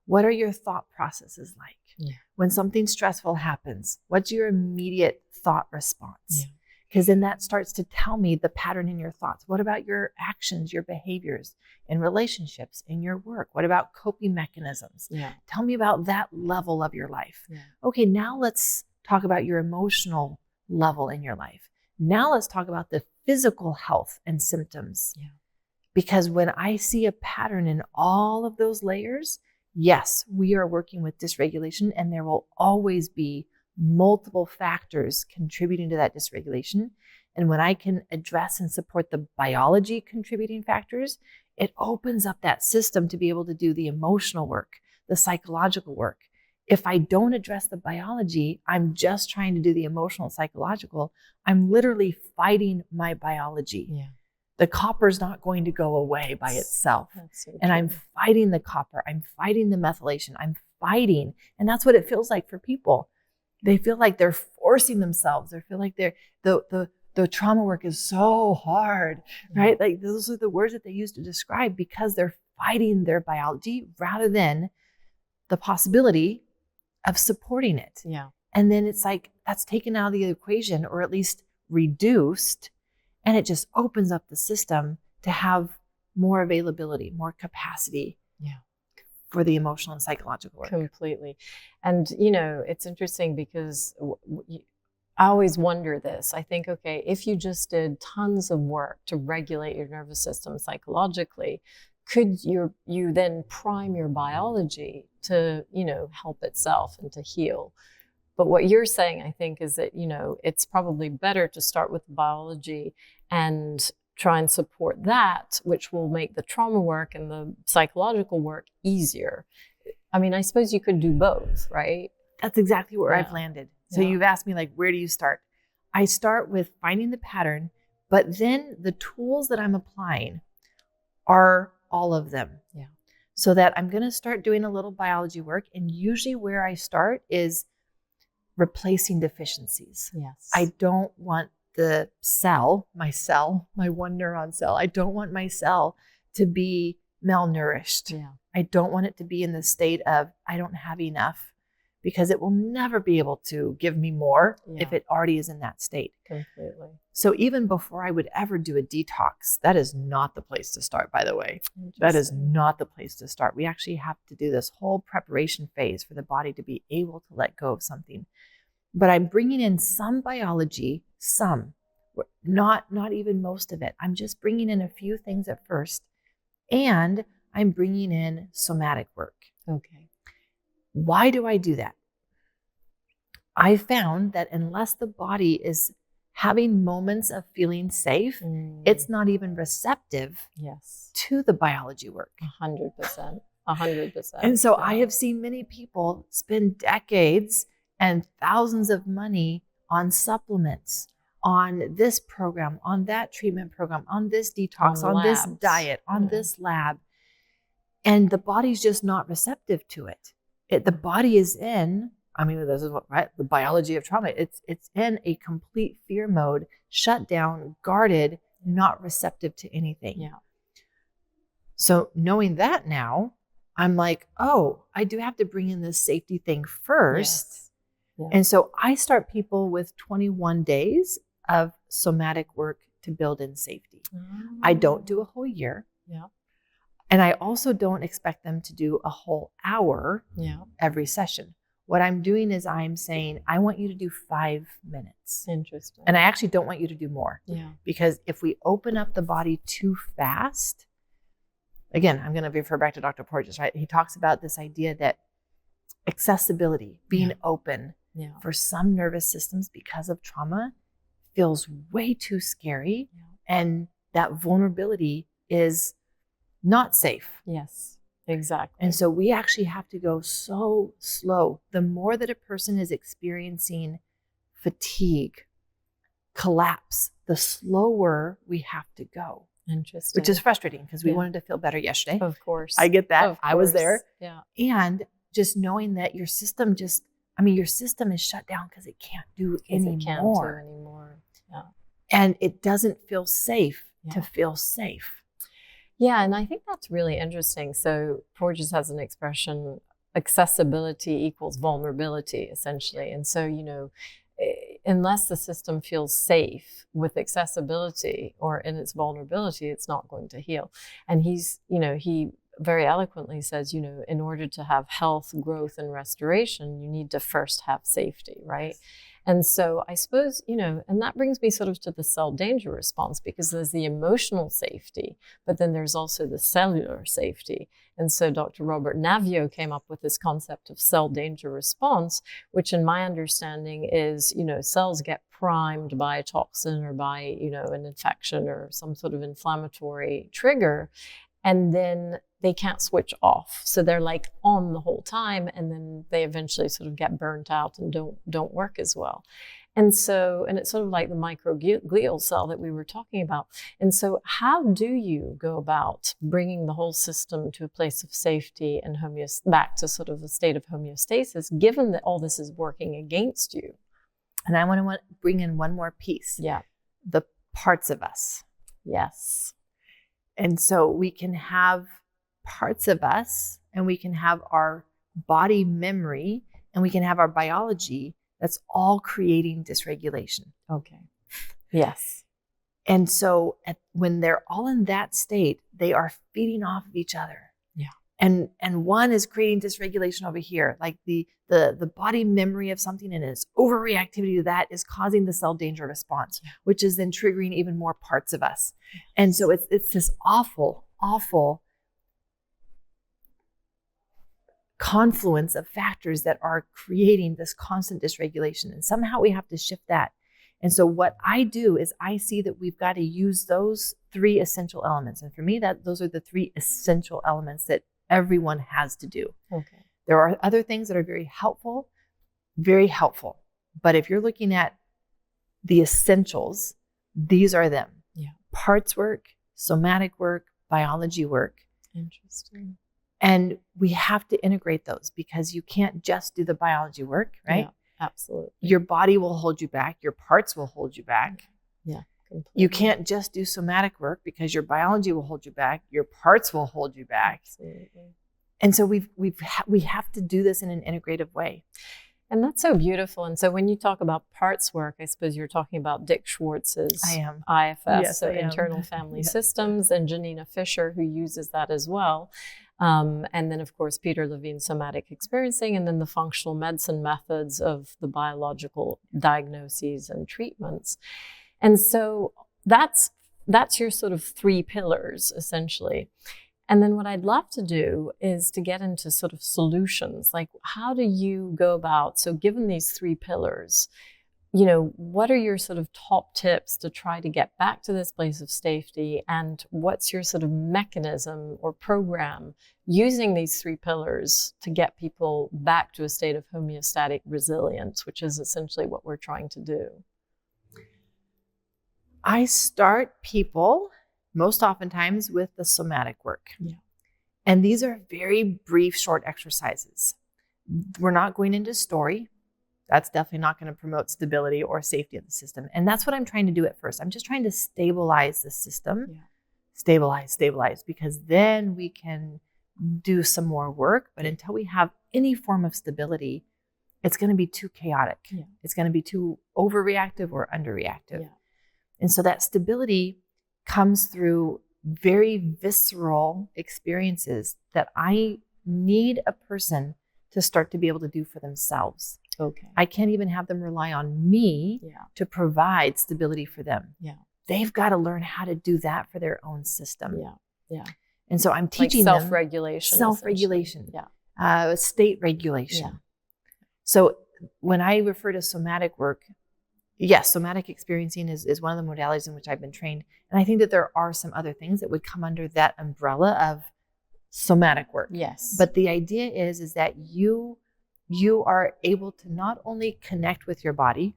what are your thought processes like? Yeah. When something stressful happens, what's your immediate thought response? Yeah. Because then that starts to tell me the pattern in your thoughts. What about your actions, your behaviors in relationships, in your work? What about coping mechanisms? Yeah. Tell me about that level of your life. Yeah. Okay, now let's talk about your emotional level in your life. Now let's talk about the physical health and symptoms. Yeah. Because when I see a pattern in all of those layers, yes, we are working with dysregulation, and there will always be multiple factors contributing to that dysregulation. And when I can address and support the biology contributing factors, it opens up that system to be able to do the emotional work, the psychological work. If I don't address the biology, I'm just trying to do the emotional, psychological. I'm literally fighting my biology. Yeah. The copper's not going to go away by itself. That's so and true. I'm fighting the copper. I'm fighting the methylation. I'm fighting. And that's what it feels like for people. They feel like they're forcing themselves. They feel like the trauma work is so hard, right? Like those are the words that they use to describe because they're fighting their biology rather than the possibility of supporting it. Yeah. And then it's like that's taken out of the equation or at least reduced. And it just opens up the system to have more availability, more capacity for the emotional and psychological work. Completely. And, it's interesting because I always wonder this. I think, okay, if you just did tons of work to regulate your nervous system psychologically, could you then prime your biology to, help itself and to heal? But what you're saying, I think, is that, it's probably better to start with the biology and try and support that, which will make the trauma work and the psychological work easier. I mean, I suppose you could do both, right? That's exactly where I've landed. So you've asked me, like, where do you start? I start with finding the pattern, but then the tools that I'm applying are all of them. Yeah. So that I'm going to start doing a little biology work. And usually where I start is replacing deficiencies. Yes. I don't want the my one neuron cell, I don't want my cell to be malnourished. Yeah. I don't want it to be in the state of, I don't have enough, because it will never be able to give me more if it already is in that state. Completely. So even before I would ever do a detox, that is not the place to start, by the way. That is not the place to start. We actually have to do this whole preparation phase for the body to be able to let go of something. But I'm bringing in some biology, not even most of it. I'm just bringing in a few things at first. And I'm bringing in somatic work. Okay. Why do I do that? I found that unless the body is having moments of feeling safe, it's not even receptive to the biology work. 100%. 100%. And so I have seen many people spend decades and thousands of money on supplements, on this program, on that treatment program, on this detox, on this diet, on this lab. And the body's just not receptive to it. The body is in, I mean, this is what, right? The biology of trauma. It's in a complete fear mode, shut down, guarded, not receptive to anything. Yeah. So knowing that now, I'm like, oh, I do have to bring in this safety thing first. Yes. Yeah. And so I start people with 21 days of somatic work to build in safety. I don't do a whole year. Yeah. And I also don't expect them to do a whole hour every session. What I'm doing is I'm saying, I want you to do 5 minutes. Interesting. And I actually don't want you to do more. Yeah. Because if we open up the body too fast, again, I'm going to refer back to Dr. Porges, right? He talks about this idea that accessibility, being open for some nervous systems because of trauma feels way too scary. Yeah. And that vulnerability is not safe. Yes, exactly. And so we actually have to go so slow. The more that a person is experiencing fatigue, collapse, the slower we have have to go. Interesting. Which is frustrating because we wanted to feel better yesterday. Of course. I get that. Of course. I was there. Yeah. And just knowing that your system your system is shut down because it can't do anymore. It can't do anymore. Yeah. And it doesn't feel safe to feel safe. Yeah, and I think that's really interesting. So Porges has an expression, accessibility equals vulnerability, essentially. And so, unless the system feels safe with accessibility or in its vulnerability, it's not going to heal. And he very eloquently says, in order to have health, growth, and restoration, you need to first have safety, right? And so I suppose, and that brings me sort of to the cell danger response, because there's the emotional safety, but then there's also the cellular safety. And so Dr. Robert Navio came up with this concept of cell danger response, which in my understanding is, cells get primed by a toxin or by, an infection or some sort of inflammatory trigger, and then they can't switch off. So they're like on the whole time, and then they eventually sort of get burnt out and don't work as well. And it's sort of like the microglial cell that we were talking about. And so how do you go about bringing the whole system to a place of safety and back to sort of a state of homeostasis, given that all this is working against you? And I want to bring in one more piece. Yeah. The parts of us. Yes. And so we can have parts of us, and we can have our body memory, and we can have our biology that's all creating dysregulation. Okay. Yes. And so when they're all in that state, they are feeding off of each other. Yeah. And one is creating dysregulation over here, like the body memory of something, and its overreactivity to that is causing the cell danger response, which is then triggering even more parts of us. Yes. And so it's this awful, awful confluence of factors that are creating this constant dysregulation. And somehow we have to shift that. And so what I do is I see that we've got to use those 3 essential elements. And for me, those are the 3 essential elements that everyone has to do. Okay. There are other things that are very helpful. But if you're looking at the essentials, these are them. Yeah. Parts work, somatic work, biology work. Interesting. And we have to integrate those, because you can't just do the biology work, right? Yeah, absolutely. Your body will hold you back. Your parts will hold you back. Yeah, completely. You can't just do somatic work, because your biology will hold you back. Your parts will hold you back. Absolutely. And so we have to do this in an integrative way. And that's so beautiful. And so when you talk about parts work, I suppose you're talking about Dick Schwartz's IFS, yes, so Internal Family Systems, and Janina Fisher, who uses that as well. And then, of course, Peter Levine's somatic experiencing, and then the functional medicine methods of the biological diagnoses and treatments. And so that's your sort of 3 pillars, essentially. And then what I'd love to do is to get into sort of solutions. Like, how do you go about, so given these 3 pillars, what are your sort of top tips to try to get back to this place of safety? And what's your sort of mechanism or program using these 3 pillars to get people back to a state of homeostatic resilience, which is essentially what we're trying to do? I start people most oftentimes with the somatic work. Yeah. And these are very brief, short exercises. We're not going into story. That's definitely not going to promote stability or safety of the system. And that's what I'm trying to do at first. I'm just trying to stabilize the system. Yeah. Stabilize, because then we can do some more work. But until we have any form of stability, it's going to be too chaotic. Yeah. It's going to be too overreactive or underreactive. Yeah. And so that stability comes through very visceral experiences that I need a person to start to be able to do for themselves. Okay. I can't even have them rely on me to provide stability for them. Yeah. They've got to learn how to do that for their own system. Yeah. Yeah. And so I'm teaching like them self-regulation. Yeah. State regulation. Yeah. So when I refer to somatic work, yes, somatic experiencing is one of the modalities in which I've been trained. And I think that there are some other things that would come under that umbrella of somatic work. Yes. But the idea is that you are able to not only connect with your body.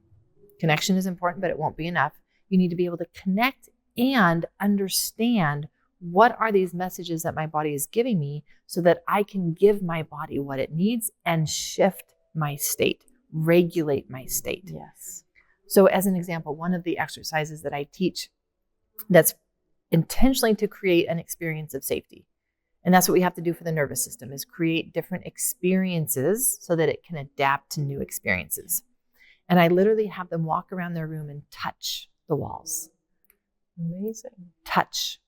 Connection is important, but it won't be enough. You need to be able to connect and understand what are these messages that my body is giving me so that I can give my body what it needs and shift my state, regulate my state. Yes. So as an example, one of the exercises that I teach that's intentionally to create an experience of safety. And that's what we have to do for the nervous system, is create different experiences so that it can adapt to new experiences. And I literally have them walk around their room and touch the walls. Amazing. Touch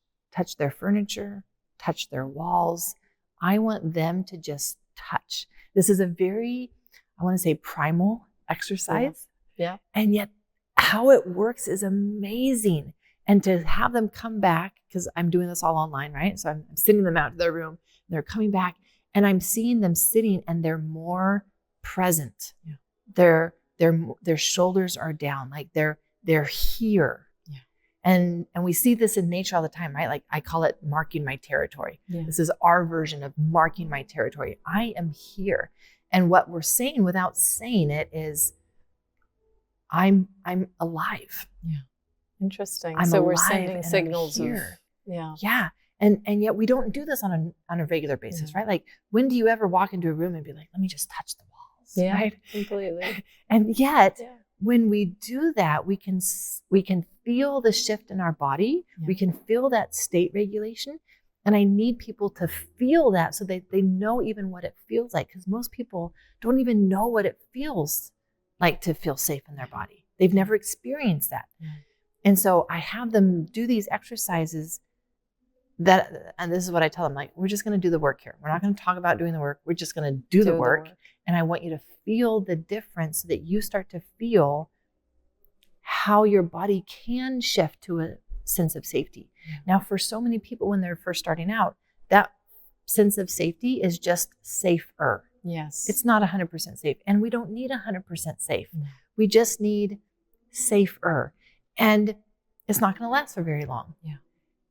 their furniture, touch their walls. I want them to just touch. This is a very, I want to say, primal exercise. Yeah. And yet how it works is amazing. And to have them come back, because I'm doing this all online, right? So I'm sending them out to their room, and they're coming back, and I'm seeing them sitting, and they're more present. Yeah. Their shoulders are down, like they're here. Yeah. And we see this in nature all the time, right? Like I call it marking my territory. Yeah. This is our version of marking my territory. I am here. And what we're saying without saying it is, I'm alive. Yeah. Interesting. I'm so we're alive sending and signals I'm of, here. yeah. Yeah. And yet we don't do this on a regular basis, right? Like, when do you ever walk into a room and be like, let me just touch the walls, Yeah, right? completely. And yet when we do that, we can feel the shift in our body. Yeah. We can feel that state regulation. And I need people to feel that so that they know even what it feels like. Because most people don't even know what it feels like to feel safe in their body. They've never experienced that. Yeah. And so I have them do these exercises and this is what I tell them, like, we're just going to do the work here. We're not going to talk about doing the work. We're just going to do the work. And I want you to feel the difference so that you start to feel how your body can shift to a sense of safety. Yeah. Now, for so many people, when they're first starting out, that sense of safety is just safer. Yes. It's not 100% safe. And we don't need 100% safe. No. We just need safer. And it's not going to last for very long. Yeah.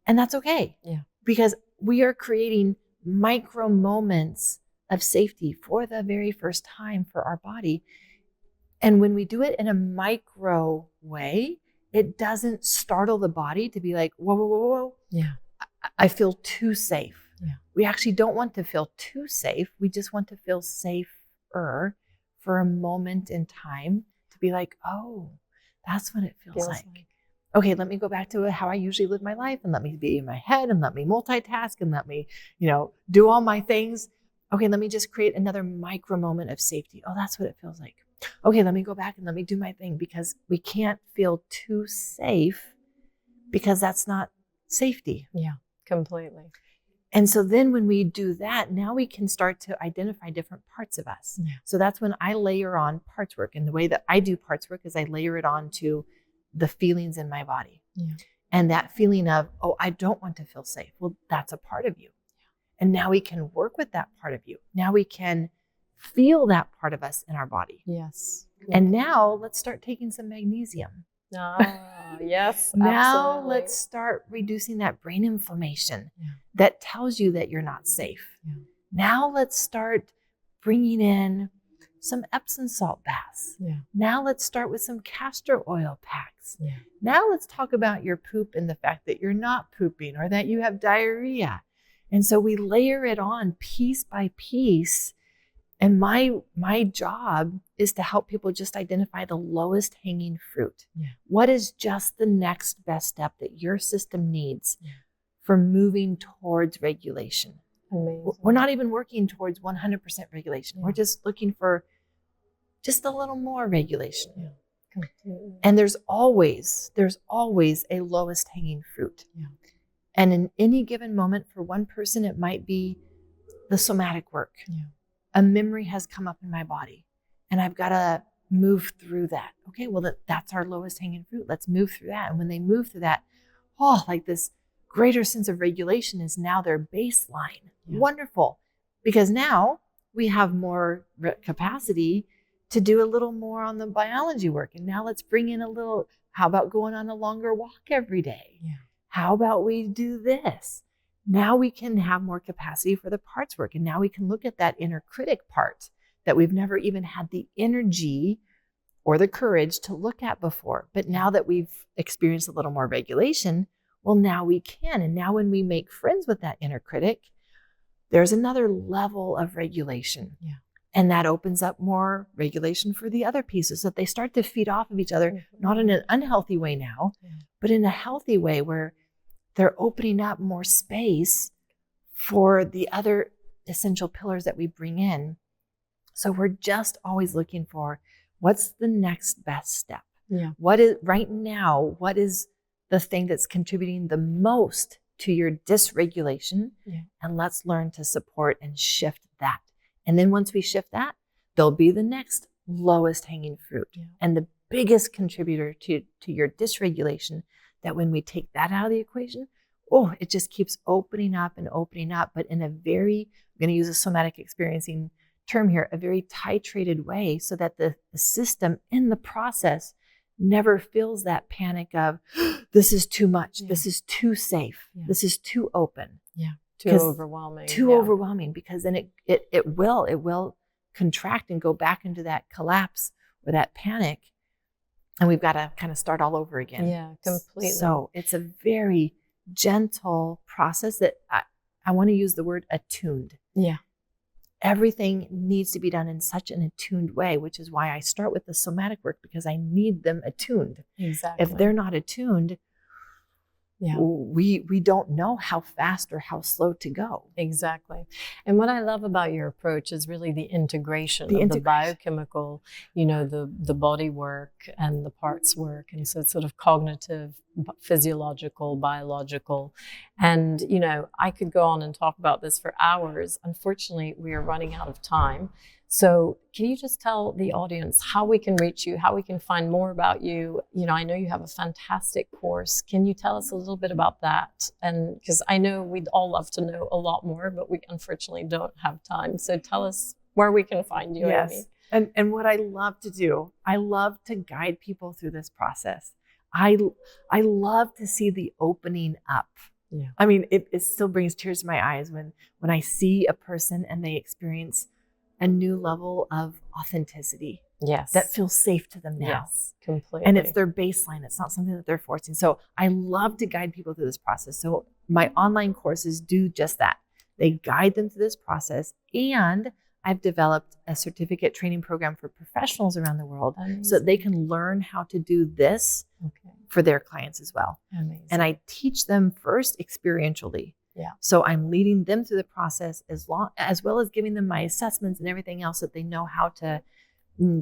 And that's okay. Yeah. Because we are creating micro moments of safety for the very first time for our body. And when we do it in a micro way, it doesn't startle the body to be like, whoa, whoa, whoa, whoa. Yeah. I feel too safe. Yeah. We actually don't want to feel too safe. We just want to feel safer for a moment in time to be like, oh, that's what it feels like. Okay, let me go back to how I usually live my life, and let me be in my head, and let me multitask, and let me, do all my things. Okay, let me just create another micro moment of safety. Oh, that's what it feels like. Okay, let me go back and let me do my thing, because we can't feel too safe, because that's not safety. Yeah, completely. And so then when we do that, now we can start to identify different parts of us. Yeah. So that's when I layer on parts work. And the way that I do parts work is I layer it on to the feelings in my body. Yeah. And that feeling of, oh, I don't want to feel safe. Well, that's a part of you. And now we can work with that part of you. Now we can feel that part of us in our body. Yes. And now let's start taking some magnesium. Yes. Now absolutely. let's start reducing that brain inflammation that tells you that you're not safe. Yeah. Now let's start bringing in some Epsom salt baths. Yeah. Now let's start with some castor oil packs. Yeah. Now let's talk about your poop and the fact that you're not pooping or that you have diarrhea. And so we layer it on piece by piece. And my job is to help people just identify the lowest hanging fruit. Yeah. What is just the next best step that your system needs for moving towards regulation? Amazing. We're not even working towards 100% regulation. Yeah. We're just looking for just a little more regulation. Yeah. Completely. And there's always a lowest hanging fruit. Yeah. And in any given moment, for one person, it might be the somatic work. Yeah. A memory has come up in my body and I've got to move through that. Okay, well, that's our lowest hanging fruit. Let's move through that. And when they move through that, like this greater sense of regulation is now their baseline. Yeah. Wonderful. Because now we have more capacity to do a little more on the biology work. And now let's bring in how about going on a longer walk every day? Yeah. How about we do this? Now we can have more capacity for the parts work. And now we can look at that inner critic part that we've never even had the energy or the courage to look at before. But now that we've experienced a little more regulation, well, now we can. And now when we make friends with that inner critic, there's another level of regulation. Yeah. And that opens up more regulation for the other pieces so that they start to feed off of each other, not in an unhealthy way now, but in a healthy way where they're opening up more space for the other essential pillars that we bring in. So we're just always looking for what's the next best step? Yeah. What is the thing that's contributing the most to your dysregulation? Yeah. And let's learn to support and shift that. And then once we shift that, there'll be the next lowest hanging fruit. Yeah. And the biggest contributor to your dysregulation, that when we take that out of the equation, it just keeps opening up, but in a very, I'm going to use a somatic experiencing term here, a very titrated way so that the system in the process never feels that panic of, this is too much, this is too safe, this is too open. Yeah. Too overwhelming. Overwhelming, because then it will contract and go back into that collapse or that panic. And we've got to kind of start all over again. Yeah, completely. So it's a very gentle process that I want to use the word attuned. Yeah. Everything needs to be done in such an attuned way, which is why I start with the somatic work, because I need them attuned. Exactly. If they're not attuned, we don't know how fast or how slow to go. Exactly. And what I love about your approach is really the integration of the biochemical, the body work and the parts work. And so it's sort of cognitive, physiological, biological. And, I could go on and talk about this for hours. Unfortunately, we are running out of time. So can you just tell the audience how we can reach you, how we can find more about you? I know you have a fantastic course. Can you tell us a little bit about that? And because I know we'd all love to know a lot more, but we unfortunately don't have time. So tell us where we can find you, Yes. Aimie. And what I love to do, I love to guide people through this process. I love to see the opening up. Yeah. I mean, it still brings tears to my eyes when I see a person and they experience a new level of authenticity. Yes. That feels safe to them now. Yes, completely. And it's their baseline. It's not something that they're forcing. So I love to guide people through this process. So my online courses do just that. They guide them through this process. And I've developed a certificate training program for professionals around the world. Amazing. So that they can learn how to do this for their clients as well. Amazing. And I teach them first experientially. Yeah. So I'm leading them through the process as well as giving them my assessments and everything else, that they know how to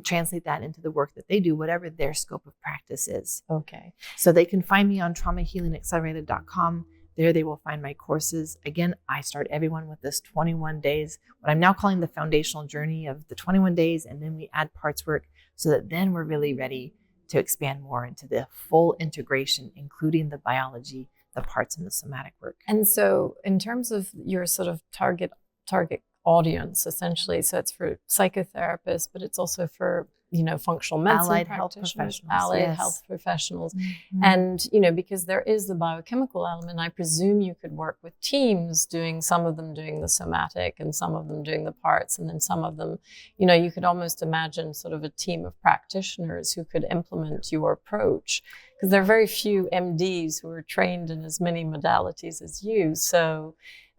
translate that into the work that they do, whatever their scope of practice is. Okay. So they can find me on traumahealingaccelerated.com. There they will find my courses. Again, I start everyone with this 21 days, what I'm now calling the foundational journey of the 21 days. And then we add parts work so that then we're really ready to expand more into the full integration, including the biology, the parts in the somatic work. And so in terms of your sort of target audience, essentially, so it's for psychotherapists, but it's also for, functional medicine Allied health practitioners, professionals. allied Yes. health professionals. Mhm. And, because there is the biochemical element, I presume you could work with teams some of them doing the somatic and some of them doing the parts. And then some of them, you could almost imagine sort of a team of practitioners who could implement your approach, because there are very few MDs who are trained in as many modalities as you. So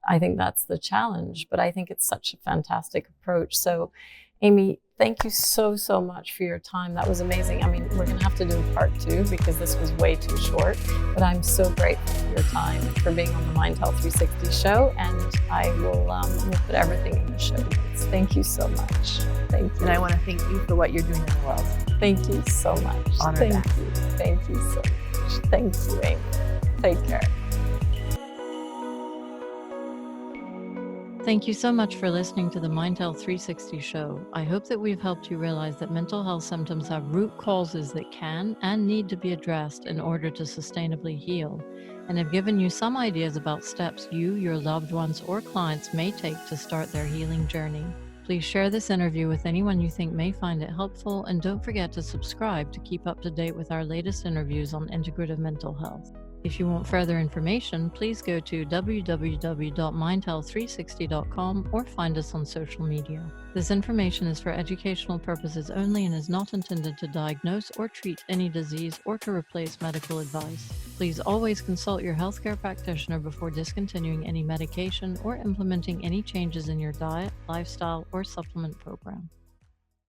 I think that's the challenge, but I think it's such a fantastic approach. So Aimie, thank you so, so much for your time. That was amazing. I mean, we're going to have to do a part 2 because this was way too short, but I'm so grateful for your time, for being on the MindHealth360 show, and I will we'll put everything in the show notes. Thank you so much. Thank you. And I want to thank you for what you're doing in the world. Thank you so much. Honor Thank that. you. Thank you so much. Thank you, Aimie. Take care. Thank you so much for listening to the MindHealth360 Show. I hope that we've helped you realize that mental health symptoms have root causes that can and need to be addressed in order to sustainably heal, and have given you some ideas about steps you, your loved ones, or clients may take to start their healing journey. Please share this interview with anyone you think may find it helpful, and don't forget to subscribe to keep up to date with our latest interviews on integrative mental health. If you want further information, please go to www.mindhealth360.com or find us on social media. This information is for educational purposes only and is not intended to diagnose or treat any disease or to replace medical advice. Please always consult your healthcare practitioner before discontinuing any medication or implementing any changes in your diet, lifestyle, or supplement program.